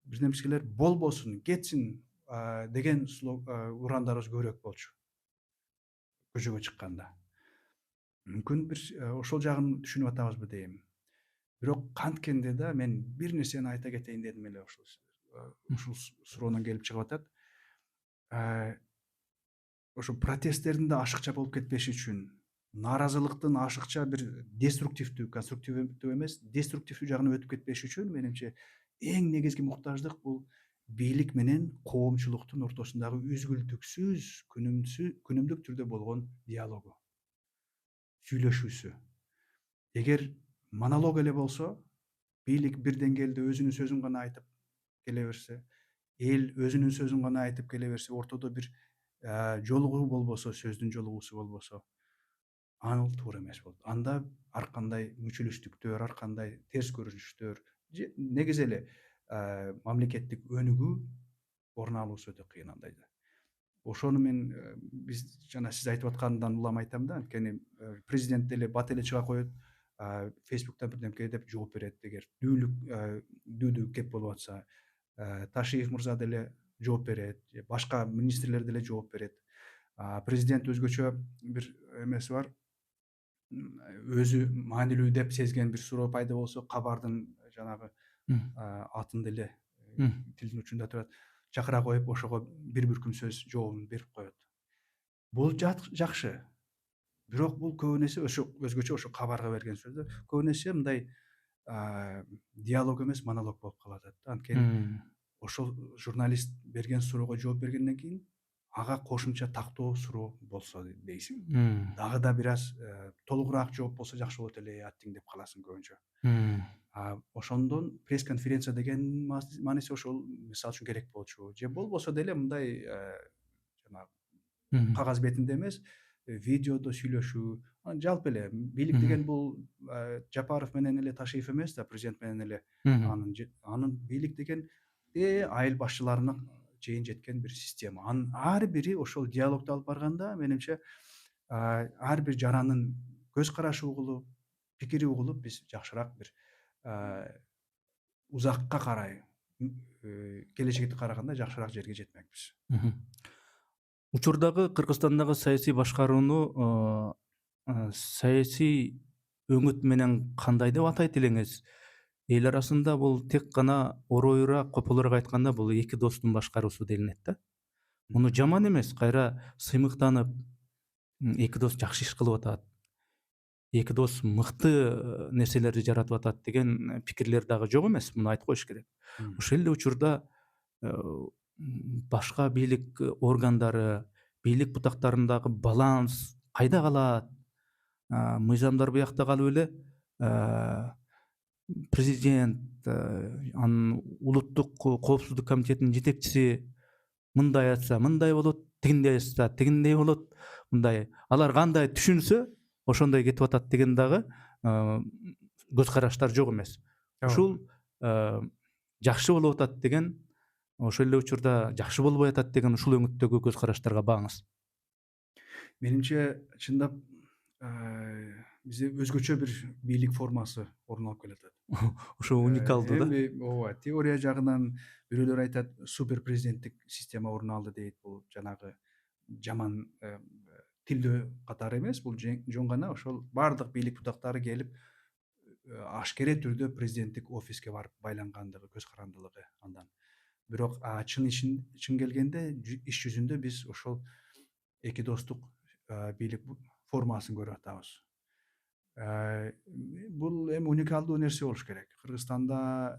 бирнемелер болбосун, кетсин деген урандарыбыз көбүрөөк болчу көчөгө чыкканда. Мүмкүн бир ошол жагын түшүнүп атабызбы дейм. Бирок канткенде да мен бир нерсени айта кетейин дедим эле ушул суроонон келип чыгып атат. Ошо протесттердин да ашыкча болуп кетпеши үчүн, нааразылыктын ашыкча бир деструктивдүү, конструктивдүү эмес, деструктивдүү жагына өтүп кетпеши үчүн менимче эң негизги муктаждык бул бийлик менен коомчулуктун ортосундагы үзгүлтүксүз, күнүмдүк түрдө болгон диалогу, сүйлөшүүсү. Эгер монолог эле болсо, бийлик бир деңгээлде өзүнүн сөзүн гана айтып келе берсе, эл өзүнүн сөзүн гана айтып келе берсе, ортодо бир жолугуу болбосо, сөздүн жолугуусу болбосо, ал туура эмес болот. Анда ар кандай мүчүлүштүктөр, ар кандай терс көрүнүштөр, негизи эле мамлекеттик өнүгүү орун алуусу өтө кыйын андайда. Ошону мен биз жана сиз айтып аткандан улам айтам да, анткени президент деле бат эле чыга коет, Facebook'та бирдемке деп жооп берет, эгер дүүдү кеп болуп атса. Ташиев мырза деле жооп берет, же башка министрлер деле жооп берет. Президент өзгөчө бир эмеси бар. Өзү маанилүү деп сезген бир суроо пайда болсо, кабардын жанагы атын деле тилдин учунда турат, чакыра коюп, ошого бир бүркүм сөз жообун берип коет. Бул жакшы. Бирок бул көбүн эсе өзгөчө ошо кабарга берген сөздөр көбүн эсе мындай диалог эмес, монолог болуп калып атат да. Анткени ошол журналист берген суроого жооп бергенден кийин ага кошумча тактоо суроо болсо дейсиң. Дагы да бир аз толугураак жооп болсо жакшы болот эле аттиң деп каласың көбүнчө. Ошондон пресс-конференция деген мааниси ошол мисалы үчүн керек болчу. Же болбосо деле мындай жанагы кагаз бетинде эмес, видеодо сүйлөшүү. Жалпы эле бийлик деген бул Жапаров менен эле Ташиев эмес да, президент менен эле анын бийлик деген айыл башчыларына чейин жеткен бир система. Анын ар бири ошол диалогду алып барганда, менимче ар бир жаранын көз карашы угулуп, пикири угулуп, биз жакшыраак бир узакка карай, келечекке караганда жакшыраак жерге жетмекпиз. Учурдагы Кыргызстандагы саясий башкарууну саясий өңүт менен кандай деп атайт элеңиз? Эл арасында бул тек гана оройураак, кополораак айтканда бул эки достун башкаруусу делинет да. Муну жаман эмес, кайра сыймыктанып, эки дос жакшы иш кылып атат. эки дос мыкты нерселерди жаратып атат деген пикирлер дагы жок эмес. Муну айтып коюш керек. Мгм. Ошол эле учурда э, башка бийлик органдары, бийлик бутактарындагы баланс кайда калат? Мыйзамдар буякта калып эле президент, анын улуттук коопсуздук комитетинин жетекчиси мындай айтса мындай болот, тигиндей айтса тигиндей болот, мындай. Алар кандай түшүнсө, ошондой кетип атат деген дагы көз караштар жок эмес. Туура. Ушул жакшы болуп атат деген, ошол эле учурда жакшы болбой атат деген ушул өңүттөгү көз караштарга бааңыз. Менимче чындап бизде өзгөчө бир бийлик формасы орун алып келатат. Ошо уникалдуу да. Эми ооба теория жагынан бирөөлөр айтат супер президенттик система орун алды дейт. Бул жанагы жаман тилдөө катары эмес, бул жөн гана ошол баардык бийлик бутактары келип ашкере түрдө президенттик офиске барып байлангандыгы, көз карандылыгы андан. Бирок чын келгенде иш жүзүндө биз ошол эки достук бийлик формасын көрүп атабыз. Бул эми уникалдуу нерсе болуш керек. Кыргызстанда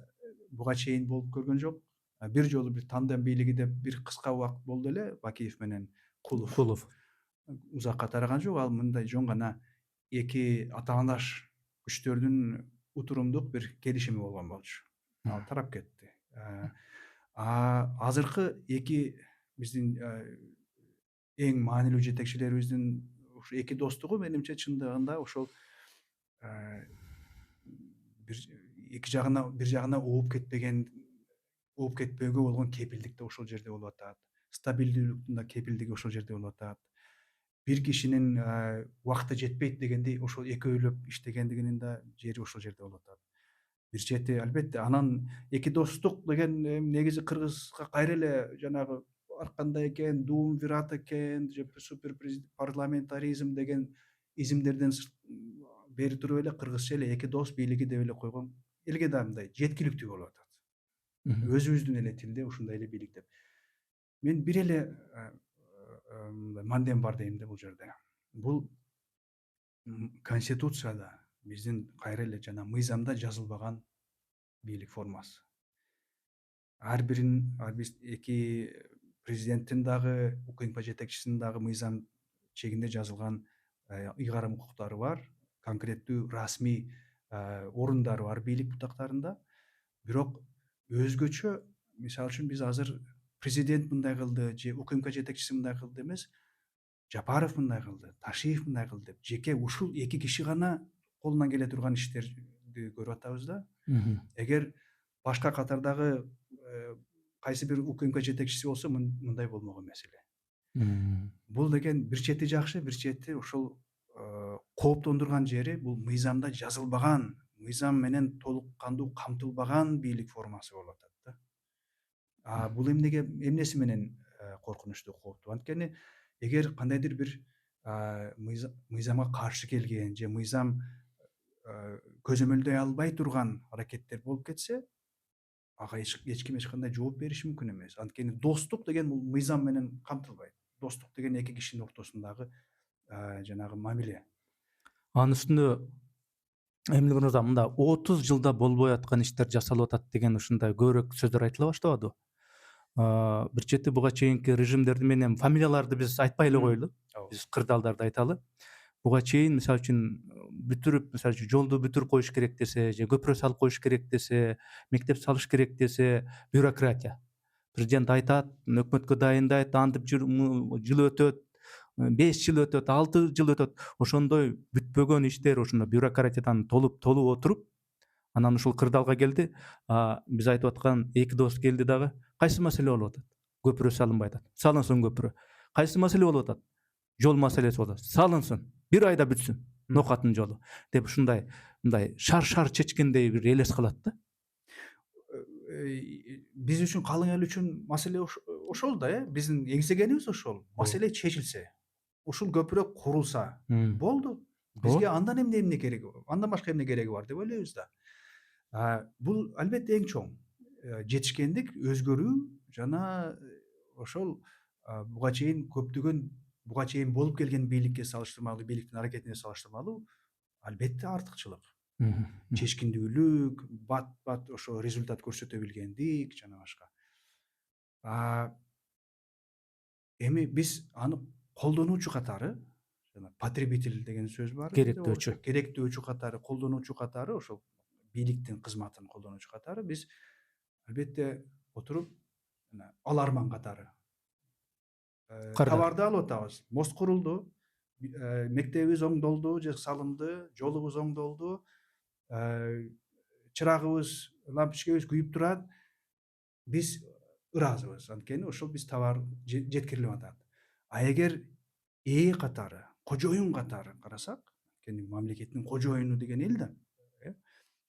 буга чейин болуп көргөн жок. Бир жолу бир тандем бийлиги деп бир кыска убакыт болду эле Бакиев менен Кулов. Кулов. Узакка тараган жок. Ал мындай жөн гана эки атаандаш күчтөрдүн утурумдук бир келишими болгон болчу. Ал тарап кетти. Азыркы эки биздин эң маанилүү жетекчилерибиздин ушу эки достугу менимче чындыгында ошол бир бир жагына ооп кетпөөгө болгон кепилдик да ошол жерде болуп атат. Стабилдүүлүктүн да кепилдиги ошол жерде болуп атат. Бир кишинин убакыты жетпейт дегендей ошол экөөлөп иштегендигинин да жери ошол жерде болуп атат. Бир чети албетте анан эки достук деген негизи кыргызга кайра эле жанагы ар кандай экен, дуумвират экен, же супер парламентаризм деген изимдерден бери туруп эле кыргызча эле эки дос бийлиги деп эле койгон элге да мындай жеткиликтүү болуп атат. Өзүбүздүн эле тилде ушундай эле бийлик деп. Мен бир эле мандем бар дейм да бул жерде. Бул Конституцияда биздин кайра эле жана мыйзамда жазылбаган бийлик формасы. Ар биз эки президенттин дагы, УКМК жетекчисинин дагы мыйзам чегинде жазылган ыйгарым укуктары бар. Конкреттүү расмий орундары бар бийлик бутактарында. Бирок өзгөчө, мисалы үчүн биз азыр президент мындай кылды же УКМК жетекчиси мындай кылды эмес, Жапаров мындай кылды, Ташиев мындай кылды деп жеке ушул эки киши гана колунан келе турган иштерди көрүп атабыз да. Эгер башка катардагы кайсы бир УКМК жетекчиси болсо мындай болмок эмес эле. Бул деген бир чети жакшы, бир чети ошол кооптондурган жери бул мыйзамда жазылбаган, мыйзам менен толук кандуу камтылбаган бийлик формасы болуп атат да. Бул эмнеси менен коркунучтуу, кооптуу? Анткени эгер кандайдыр бир мыйзамга каршы келген же мыйзам көзөмөлдөй албай турган аракеттер болуп кетсе, ага эч ким эч кандай жооп бериши мүмкүн эмес. Анткени достук деген бул мыйзам менен камтылбайт. Достук деген эки кишинин ортосундагы жанагы мамиле. Анын үстүнө эмне мырза, мында 30 жылда болбой аткан иштер жасалып атат деген ушундай көбүрөөк сөздөр айтыла баштабадыбы? Бир чети буга чейинки режимдерди менен фамилияларды биз айтпай эле коелу. Биз кырдаалдарды айталы. Буга чейин мисалы үчүн бүтүрүп, мисалы үчүн жолду бүтүрүп коюш керек десе, же көпүрө салып коюш керек десе, мектеп салыш керек десе, бюрократия. Президент айтат, өкмөткө дайындайт, антип жыл өтөт, 5 жыл өтөт, 6 жыл өтөт. Ошондой бүтпөгөн иштер, ошондо бюрократиядан толуп отуруп, анан ушул кырдаалга келди. Биз айтып аткан эки дос келди дагы. Кайсы маселе болуп атат? Көпүрө салынбай атат. Салынсын көпүрө. Кайсы маселе болуп атат? Жол маселеси болуп атат. Салынсын. Бир айда бүтсүн. Нокатын жолу. Деп ушундай мындай шар чечкендей бир элес калат да. Биз үчүн, калың эл үчүн маселе ошол да, биздин эңсегенибиз ошол. Маселе чечилсе, ушул көпүрө курулса болду. Бизге андан эмне кереги, андан башка эмне кереги бар деп ойлойбуз да. Бул албетте эң чоң жетишкендик, өзгөрүү жана ошол буга чейин болуп келген бийликке салыштырмалуу, бийликтин аракетине салыштырмалуу албетте артыкчылык, Мгм. чечкиндүүлүк, бат ошо результат көрсөтө билгендик жана башка. Эми биз аны колдонуучу катары, жана потребитель деген сөз бар бизде Керектөөчү. орусча, керектөөчү катары, колдонуучу катары, ошол бийликтин кызматын колдонуучу катары биз албетте отуруп аларман катары Кардат. товарды алып атабыз. Мост курулду, мектебибиз оңдолду же салынды, жолубуз оңдолду, чырагыбыз, лампочкабыз күйүп турат. Биз ыраазыбыз, анткени ошол биз товар жеткирилип атат. А эгер ээ катары, кожоюн катары карасак, анткени мамлекеттин кожоюну деген эл да,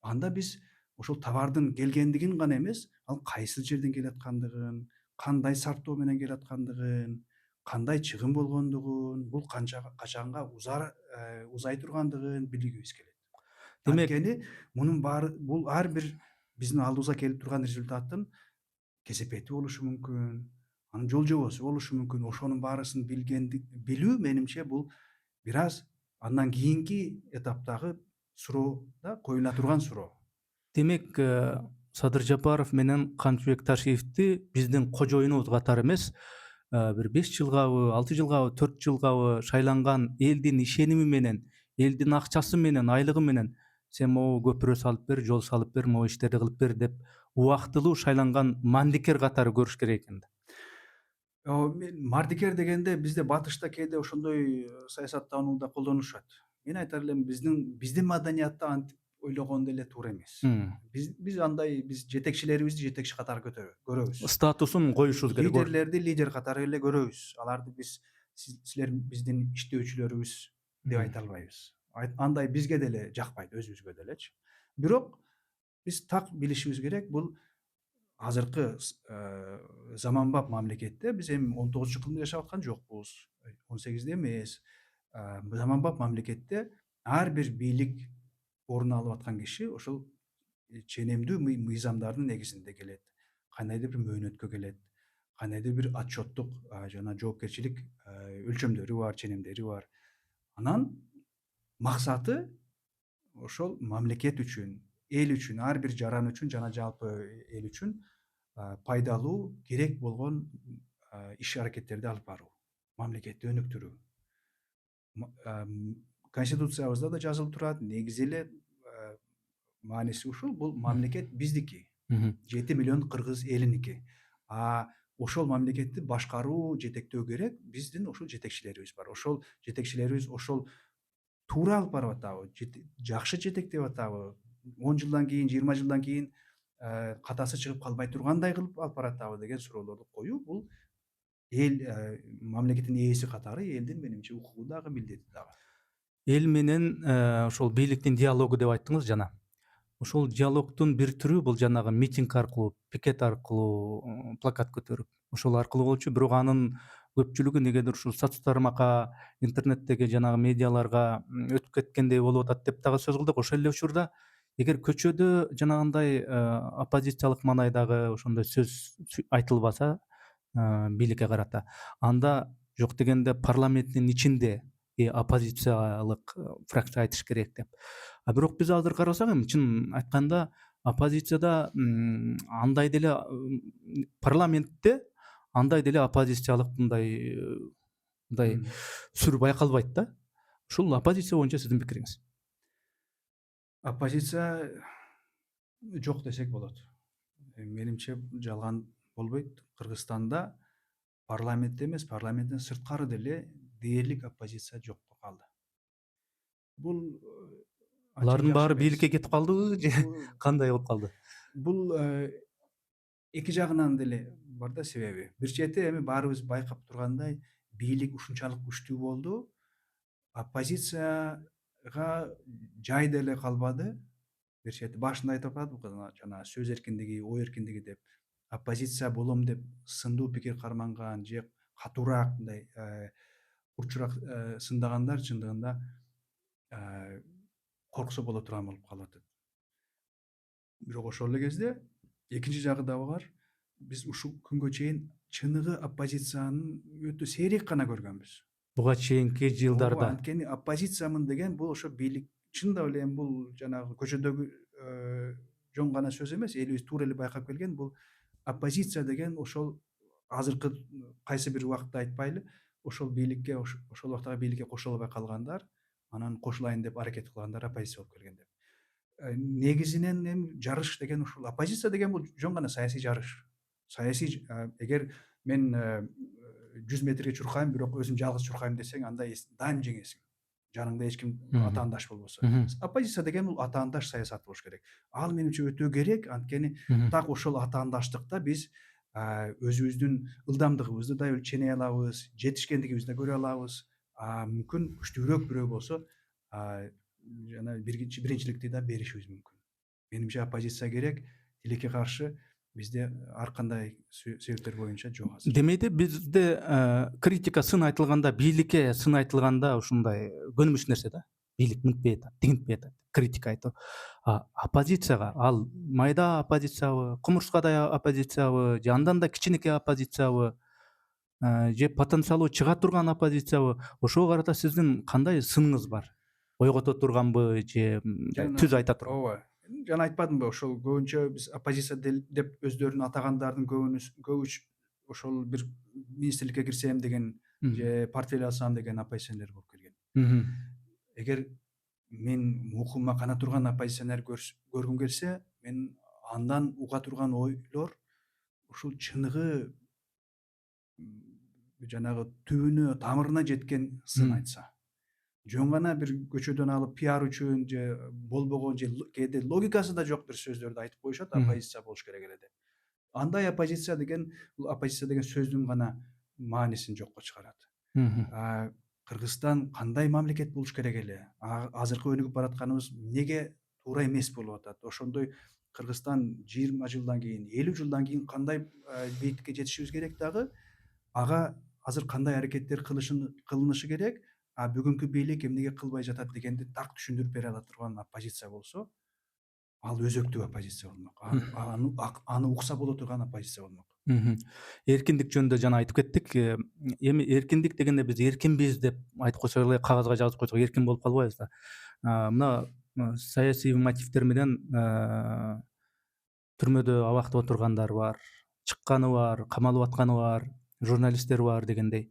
анда биз ошол товардын келгендигин гана эмес, ал кайсы жерден келаткандыгын, кандай сарптоо менен келаткандыгын, кандай чыгым болгондугун, бул качанга узай тургандыгын билгибиз келет. Демек, Анткени мунун баары, бул ар бир биздин алдыбызга келип турган результаттын кесепети болушу мүмкүн, анын жол жобосу болушу мүмкүн. Ошонун баарысын билүү менимче бул бир аз андан кийинки этаптагы суроода коюла турган суроо. демек, Садыр Жапаров менен Камчыбек Ташиевди биздин кожоюнубуз катары эмес, бир 5 жылгабы, 6 жылгабы, 4 жылгабы шайланган элдин ишеними менен, элдин акчасы менен, айлыгы менен сен могу көпүрө салып бер, жол салып бер, могу иштерди кылып бер деп убактылуу шайланган мандикер катары көрүш керек экен да. Мен мардикер дегенде бизде батышта кээде ошондой саясаттанууда колдонушат. Мен айтар элем биздин маданиятта антип ойлогондо эле туура эмес. Биз андай, биз жетекчилерибизди жетекчи катары көрөбүз. Статусун коюшубуз керек. Лидерлерди лидер катары эле көрөбүз. Аларды биз силер биздин иштөөчүлөрүбүз деп айта албайбыз. Андай бизге деле жакпайт, өзүбүзгө делечи. Бирок биз так билишибиз керек, бул азыркы заманбап мамлекетте биз эми 19-кылымда жашап аткан жокпуз, 18-де эмес. Заманбап мамлекетте ар бир бийлик орун алып аткан киши ошол ченемдүү мыйзамдардын негизинде келет. Кандайдыр бир мөөнөткө келет, кандайдыр бир отчеттук жана жоопкерчилик өлчөмдөрү бар, ченемдери бар. Анан максаты ошол мамлекет үчүн, эл үчүн, ар бир жаран үчүн жана жалпы эл үчүн пайдалуу, керек болгон иш аракеттерди алып баруу, мамлекетти өнүктүрүү. Конституциябызда да жазылып турат, негизи эле мааниси ушул, бул мамлекет биздики, 7 миллион кыргыз элиники. Ошол мамлекетти башкаруу, жетектөө керек биздин ошол жетекчилерибиз бар. Ошол жетекчилерибиз ошол туура алып барып атабы, жакшы жетектеп атабы, 10 жылдан кийин, 20 жылдан кийин катасы чыгып калбай тургандай кылып алып баратабы деген суроолорду коюу, бул эл, мамлекеттин ээси катары элдин менимче укугу дагы, милдети дагы. Эл менен ошол бийликтин диалогу деп айттыңыз жана. Ошол диалогдун бир түрү бул жанагы митинг аркылуу, пикет аркылуу, плакат көтөрүп, ошол аркылуу болчу. Бирок анын көпчүлүгү негедир ушул соц тармакка, интернеттеги жанагы медиаларга өтүп кеткендей болуп атат деп дагы сөз кылдык. Ошол эле учурда эгер көчөдө жанагындай оппозициялык маанайдагы ошондой сөз айтылбаса бийликке карата, анда жок дегенде парламенттин ичинде оппозициялык фракция айтыш керек деп. Бирок биз азыр карасак эми чын айтканда оппозицияда андай деле парламентте андай деле оппозициялык мындай сүр байкалбайт да. Ушул оппозиция боюнча сиздин пикириңиз? Оппозиция жок десек болот. Менимче жалган болбойт. Кыргызстанда парламентте эмес, парламенттен сырткары деле дээрлик оппозиция жок болуп калды. Бул Алардын баары бийликке кетип калдыбы же кандай болуп калды? Бул эки жагынан деле бар да себеби. Бир чети эми баарыбыз байкап тургандай, бийлик ушунчалык күчтүү болду, оппозицияга жай деле калбады. Бир чети башында айтып атпадыбы, жана сөз эркиндиги, ой эркиндиги деп. Оппозиция болом деп сындуу пикир карманган же катуураак, мындай курчураак сындагандар чындыгында корксо боло турган болуп калып атат. Бирок ошол эле кезде экинчи жагы да бар. Биз ушул күнгө чейин чыныгы оппозициянын өтө сейрек гана көргөнбүз. Буга чейинки жылдарда. Анткени оппозициямын деген бул ошо бийлик чындап эле эми бул жанагы көчөдөгү жөн гана сөз эмес, элибиз туура эле байкап келген. Бул оппозиция деген ошол азыркы кайсы бир убакытта айтпайлы, ошол бийликке ошол убактагы бийликке кошула албай калгандар, анан кошулайын деп аракет кылгандар оппозиция болуп келген деп. Негизинен эми жарыш деген ушул. Оппозиция деген бул жөн гана саясий жарыш. Саясий эгер мен 100 метрге чуркайм, бирок өзүм жалгыз чуркайм десең, анда дайым жеңесиң. Жаныңда эч ким Мгм. атаандаш болбосо. Мгм. Оппозиция деген бул атаандаш саясат болуш керек. Ал менимче өтө керек, анткени Мгм. так ошол атаандаштыкта биз өзүбүздүн ылдамдыгыбызды да өлчөнөй алабыз, жетишкендигибизди да көрө алабыз. Мүмкүн күчтүүрөөк бирөө болсо жана биринчиликти да беришибиз мүмкүн. Менимче оппозиция керек. Тилекке каршы бизде ар кандай себептер боюнча жок азыр. Демейде бизде критика, сын айтылганда, бийликке сын айтылганда ушундай көнүмүш нерсе да. Бийлик мынтпей атат, тигинтпей атат, критика айтуу. Оппозицияга ал майда оппозициябы, кумурскадай оппозициябы, же андан да кичинекей оппозициябы, же потенциалу чыга турган оппозициябы, ошого карата сиздин кандай сыныңыз бар? Ойгото турганбы же мындай түз айта турганбы? Ооба. Жана айтпадымбы, ошол көбүнчө биз оппозиция деп өздөрүн атагандардын көбү ошол бир министрликке кирсем деген Мгм. же портфель алсам деген оппозиционер болуп келген. Мгм. Эгер мен мукумума кана турган оппозиционер көргүм келсе, мен андан уга турган ойлор ушул чыныгы жанагы түбүнө, тамырына жеткен сын Мгм. айтса. Жөн гана бир көчөдөн алып пиар үчүн же болбогон же кээде логикасы да жок бир сөздөрдү айтып коюшат, Мгм. оппозиция болуш керек эле деп. Андай оппозиция деген, бул оппозиция деген сөздүн гана маанисин жокко чыгарат. Мгм. Кыргызстан кандай мамлекет болуш керек эле? Азыркы өнүгүп баратканыбыз эмнеге туура эмес болуп атат? Ошондой Кыргызстан 20 жылдан кийин, 50 жылдан кийин кандай бийиктикке жетишибиз керек дагы, ага азыр кандай аракеттер кылынышы керек, бүгүнкү бийлик эмнеге кылбай жатат дегенди так түшүндүрүп бере ала турган оппозиция болсо, ал өзөктүк оппозиция болмок. Аны укса боло турган оппозиция болмок. Мгм. Эркиндик жөнүндө жана айтып кеттик. Эми эркиндик дегенде биз эркинбиз деп айтып койсок эле, кагазга жазып койсок эркин болуп калбайбыз да. Мына саясий мотивдер менен түрмөдө абактып отургандар бар, чыкканы бар, камалып атканы бар, журналисттер бар дегендей.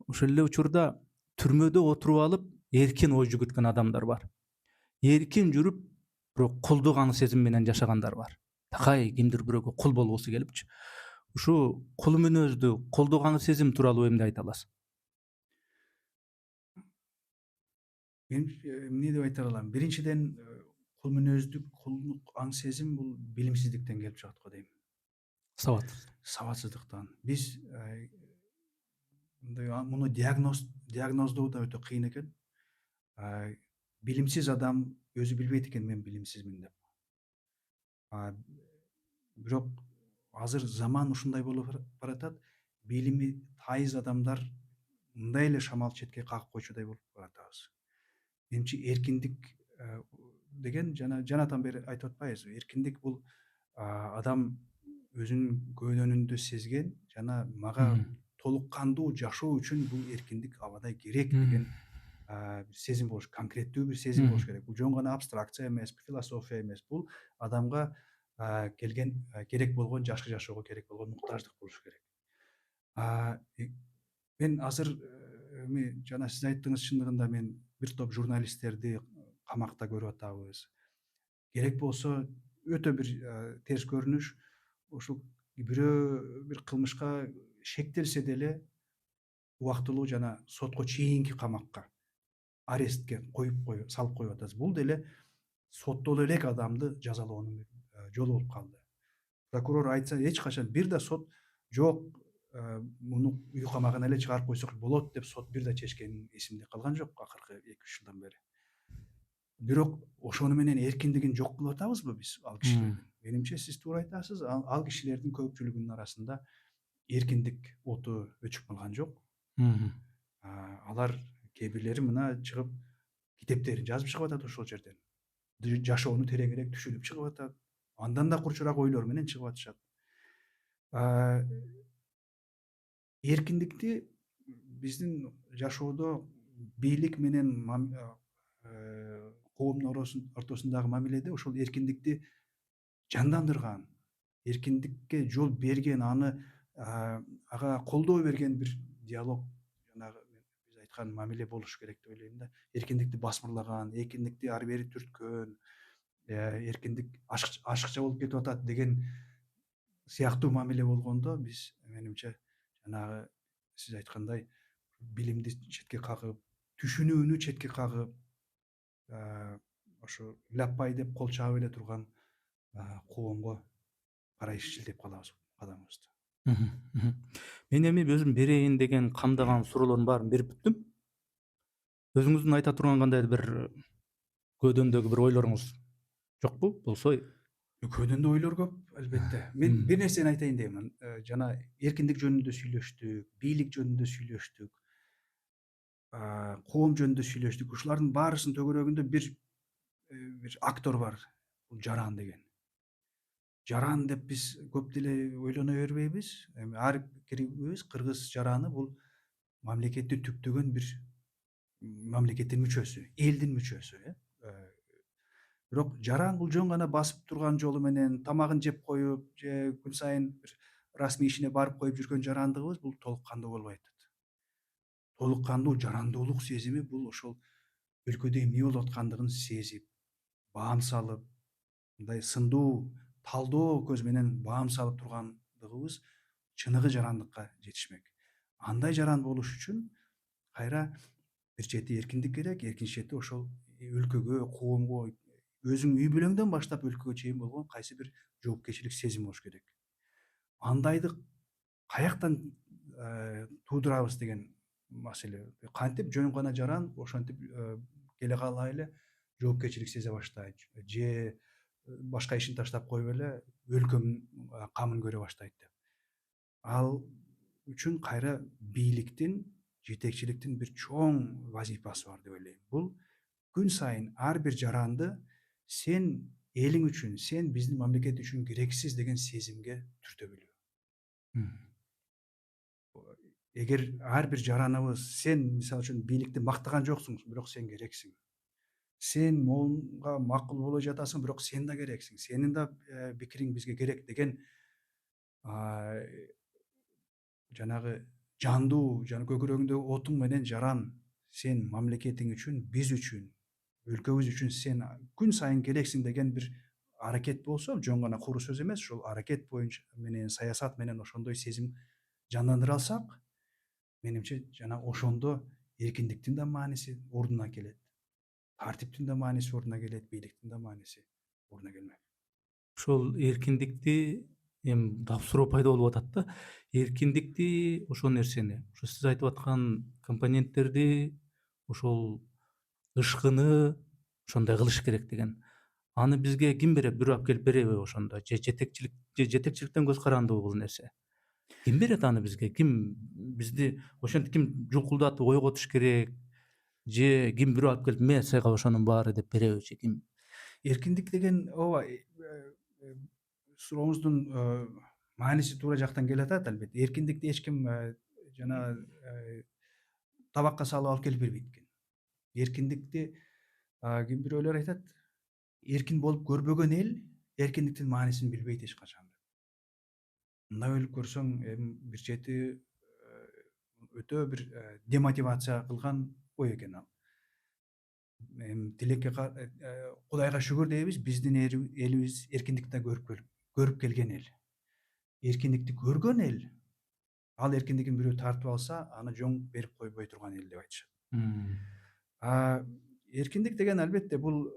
Ошол эле учурда түрмөдө отуруп алып эркин ой жүгүрткөн адамдар бар. Эркин жүрүп, бирок кулдук аң сезим менен жашагандар бар. Такай кимдир бирөөгө кул болгусу келипчи. Ушу кул мүнөздүү, кулдук аң сезим тууралуу эмне айта аласыз? Мен эмне деп айта алам? Биринчиден, кул мүнөздүк, кулдук аң сезим бул билимсиздиктен келип чыгат го дейм. Сабатсыз. Сабатсыздыктан. Биз мындай муну диагноздоо да өтө кыйын экен. Билимсиз адам өзү билбейт экен мен билимсизмин деп. Бирок азыр заман ушундай болуп баратат. Билими тайыз адамдар мындай эле шамал четке кагып койчудай болуп баратабыз. Менимче эркиндик деген жанатан бери айтып атпайбызбы? Эркиндик бул адам өзүнүн көөдөнүндө сезген жана мага Мгм. толук кандуу жашоо үчүн бул эркиндик абадай керек Мгм. деген бир сезим конкреттүү бир сезим болуш Мгм. керек. Бул жөн гана абстракция эмес, философия эмес. Бул адамга келген керек болгон жашкы жашоого керек болгон муктаждык болуш керек. Мен азыр эми жана сиз айттыңыз, чындыгында мен бир топ журналисттерди камакта көрүп атабыз. Керек болсо өтө бир терс көрүнүш, ушул бирөө бир кылмышка шектелсе деле убактылуу жана сотко чейинки камакка, арестке салып коюп атабыз. Бул деле соттоло элек адамды жазалоонун бир жолу болуп калды. Прокурор айтса эч качан бир да сот жок, муну үй камагына эле чыгарып койсок болот деп сот бир да чечкени эсимде калган жок акыркы 2-3 жылдан бери. Бирок ошону менен эркиндигин жок кылып атабызбы биз ал Мгм. кишилердин? Менимче сиз туура айтасыз. Ал кишилердин көпчүлүгүнүн арасында эркиндик оту өчүп калган жок. Мгм. Алар кээ бирлери мына чыгып китептерин жазып чыгып атат ошол жерден. Жашоону тереңирээк түшүнүп чыгып атат. Андан да курчураак ойлор менен чыгып атышат. Эркиндикти биздин жашоодо бийлик менен коомдун ортосундагы мамиледе ошол эркиндикти жандандырган, эркиндикке жол берген, аны ага колдоо берген бир диалог, жанагы биз айткан мамиле болуш керек деп ойлойм да. Эркиндикти басмырлаган, эркиндикти ары бери түрткөн, эркиндик ашыкча болуп кетип атат деген сыяктуу мамиле болгондо биз, менимче, жанагы сиз айткандай билимди четке кагып, түшүнүүнү четке кагып, ошо ляппай деп кол чаап эле турган коомго карай шилтеп калабыз кадамыбызды. Мен эми өзүм берейин деген камдаган суроолордун баарын берип бүттүм. Өзүңүздүн айта турган кандайдыр бир көөдөмдөгү бир ойлоруңуз жокпу? Болсо Көөдөндө ойлор көп, албетте. Мен бир нерсени айтайын деймин. Жана эркиндик жөнүндө сүйлөштүк, бийлик жөнүндө сүйлөштүк, коом жөнүндө сүйлөштүк. Ушулардын баарысынын төгөрөгүндө бир актор бар. Бул жаран деген. Жаран деп биз көп деле ойлоно бербейбиз. Эми ар бирибиз кыргыз жараны бул мамлекетти түптөгөн бир мамлекеттин мүчөсү, элдин мүчөсү, бирок жаран бул жөн гана басып турган жолу менен тамагын жеп коюп же күн сайын бир расмий ишине барып коюп жүргөн жарандыгыбыз бул толук кандуу болбой атат. Толук кандуу жарандуулук сезими бул ошол өлкөдө эмне болуп аткандыгын сезип, баам салып, мындай сындуу талдоо көз менен баам салып тургандыгыбыз чыныгы жарандыкка жетишмек. Андай жаран болуш үчүн кайра бир чети эркиндик керек, экинчи чети ошол өлкөгө, коомго, өзүң үй бүлөңдөн баштап өлкөгө чейин болгон кайсы бир жоопкерчилик сезим болуш керек. Андайды каяктан туудурабыз деген маселе. Кантип жөн гана жаран ошентип келе кала эле жоопкерчилик сезе баштайт же башка ишин таштап коюп эле өлкөнүн камын көрө баштайт деп. Ал үчүн кайра бийликтин, жетекчиликтин бир чоң вазифасы бар деп ойлойм. Бул күн сайын ар бир жаранды сен элиң үчүн, сен биздин мамлекет үчүн керексиз деген сезимге түртө билүү. Эгер ар бир жараныбыз, сен мисалы үчүн бийликти мактаган жоксуң, бирок сен керексиң. Сен моунга макул болбой жатасың, бирок сен да керексиң. Сенин да пикириң бизге керек деген жанагы жандуу, жана көкүрөгүңдөгү отуң менен жаран, сен мамлекетиң үчүн, биз үчүн, өлкөбүз үчүн сен күн сайын керексиң деген бир аракет болсо, жөн гана куру сөз эмес, ошол аракет боюнча менен, саясат менен ошондой сезим жандандыра алсак, менимче жана ошондо эркиндиктин да мааниси ордуна келет. Тартиптин да мааниси ордуна келет, бийликтин да мааниси ордуна келмек. ошол эркиндикти эми тапшыруу пайда болуп атат да. Эркиндикти, ошол нерсени, ошо сиз айтып аткан компоненттерди, ошол ышкыны ошондой кылыш керек деген. Аны бизге ким берет? Бирөө алып келип береби ошондо? Же жетекчиликтен көз карандыбы бул нерсе? Ким берет аны бизге? Ким бизди ошентип ким жулкулдатып ойготуш керек? Же ким бирөө алып келип "Ме сага ошонун баары" деп береби же ким? Эркиндик деген ооба сурооңуздун мааниси туура жактан келип атат албетте. Эркиндикти эч ким жанагы табакка салып алып келип бербейт экен. Эркиндикти ким бирөөлөр айтат, эркин болуп көрбөгөн эл эркиндиктин маанисин билбейт эч качан деп. Мындай ойлоп көрсөң, эми бир чети өтө бир демотивация кылган ой экен ал. Эми тилекке Кудайга шүгүр дейбиз, биздин элибиз эркиндикти да көрүп келген эл. Эркиндикти көргөн эл, ал эркиндигин бирөө тартып алса, аны жоң берип койбой турган эл деп айтышат. Эркиндик деген албетте бул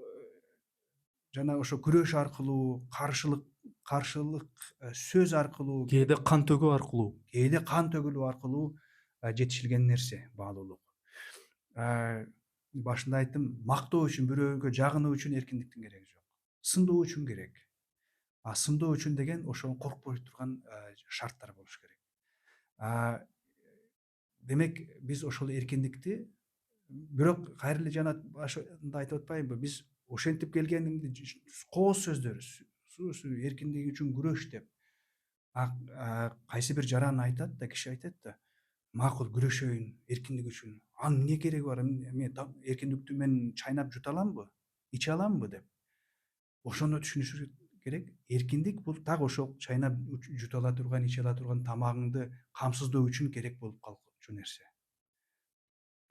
жана ошо күрөш аркылуу, каршылык сөз аркылуу, Кээде кан төгүү аркылуу. кээде кан төгүлүү аркылуу жетишилген нерсе баалуулук. Башында айттым, мактоо үчүн, бирөөгө жагынуу үчүн эркиндиктин кереги жок. Сындоо үчүн керек. Сындоо үчүн деген ошого коркпой турган шарттар болуш керек. Демек биз ошол эркиндикти, бирок кайра эле жана башында айтып атпаймынбы, биз ошентип келгенди кооз сөздөр, эркиндик үчүн күрөш деп. Кайсы бир жаран айтат да, киши айтат да, макул күрөшөйүн эркиндик үчүн. Анын эмне кереги бар? Мен эркиндикти мен чайнап жута аламбы? иче аламбы деп. Ошону түшүнүшү керек. Эркиндик бул так ошол чайнап жута ала турган, иче ала турган тамагыңды камсыздоо үчүн керек болуп калчу нерсе.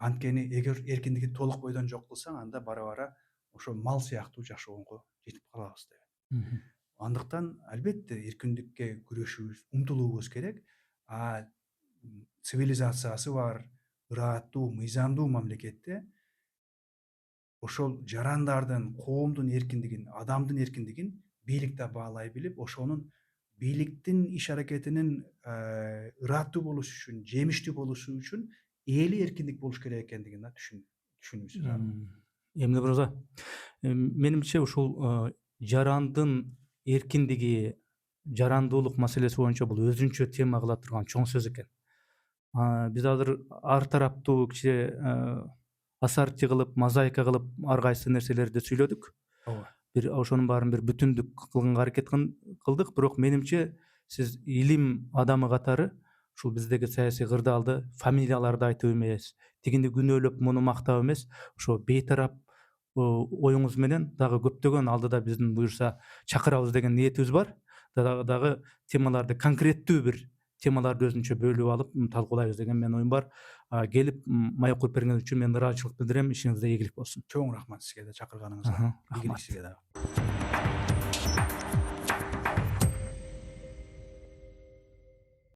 Анткени эгер эркиндикти толук бойдон жок кылсаң, анда бара ошо мал сыяктуу жашоого жетип калабыз деп. Мгм. Андыктан албетте эркиндикке күрөшүүбүз, умтулуубуз керек. Цивилизациясы бар, ырааттуу, мыйзамдуу мамлекетте ошол жарандардын, коомдун эркиндигин, адамдын эркиндигин бийлик да баалай билип, ошонун бийликтин иш аракетинин ырааттуу болушу үчүн, жемиштүү болушу үчүн эли эркиндик болуш керек экендигин да түшүнүүбүз зарыл. Эмне мырза, менимче ушул жарандын эркиндиги, жарандуулук маселеси боюнча бул өзүнчө тема кыла турган чоң сөз экен. Биз азыр ар тараптуу кичине ассортий кылып, мозаика кылып ар кайсы нерселерди сүйлөдүк. Ооба. Ошонун баарын бир бүтүндүк кылганга аракет кылдык. Бирок менимче сиз илим адамы катары ушул биздеги саясий кырдаалды фамилияларды айтып эмес, тигини күнөөлөп муну мактап эмес, ошо бейтарап оюңуз менен дагы көптөгөн алдыда биздин буюрса чакырабыз деген ниетибиз бар. Дагы темаларды, конкреттүү бир темаларды өзүнчө бөлүп алып талкуулайбыз деген менин оюм бар. Келип маек коюп бергениңиз үчүн мен ыраазычылык билдирем. Ишиңизде ийгилик болсун. Чоң рахмат сизге да чакырганыңызга. Ийгилик Рахмат. сизге да.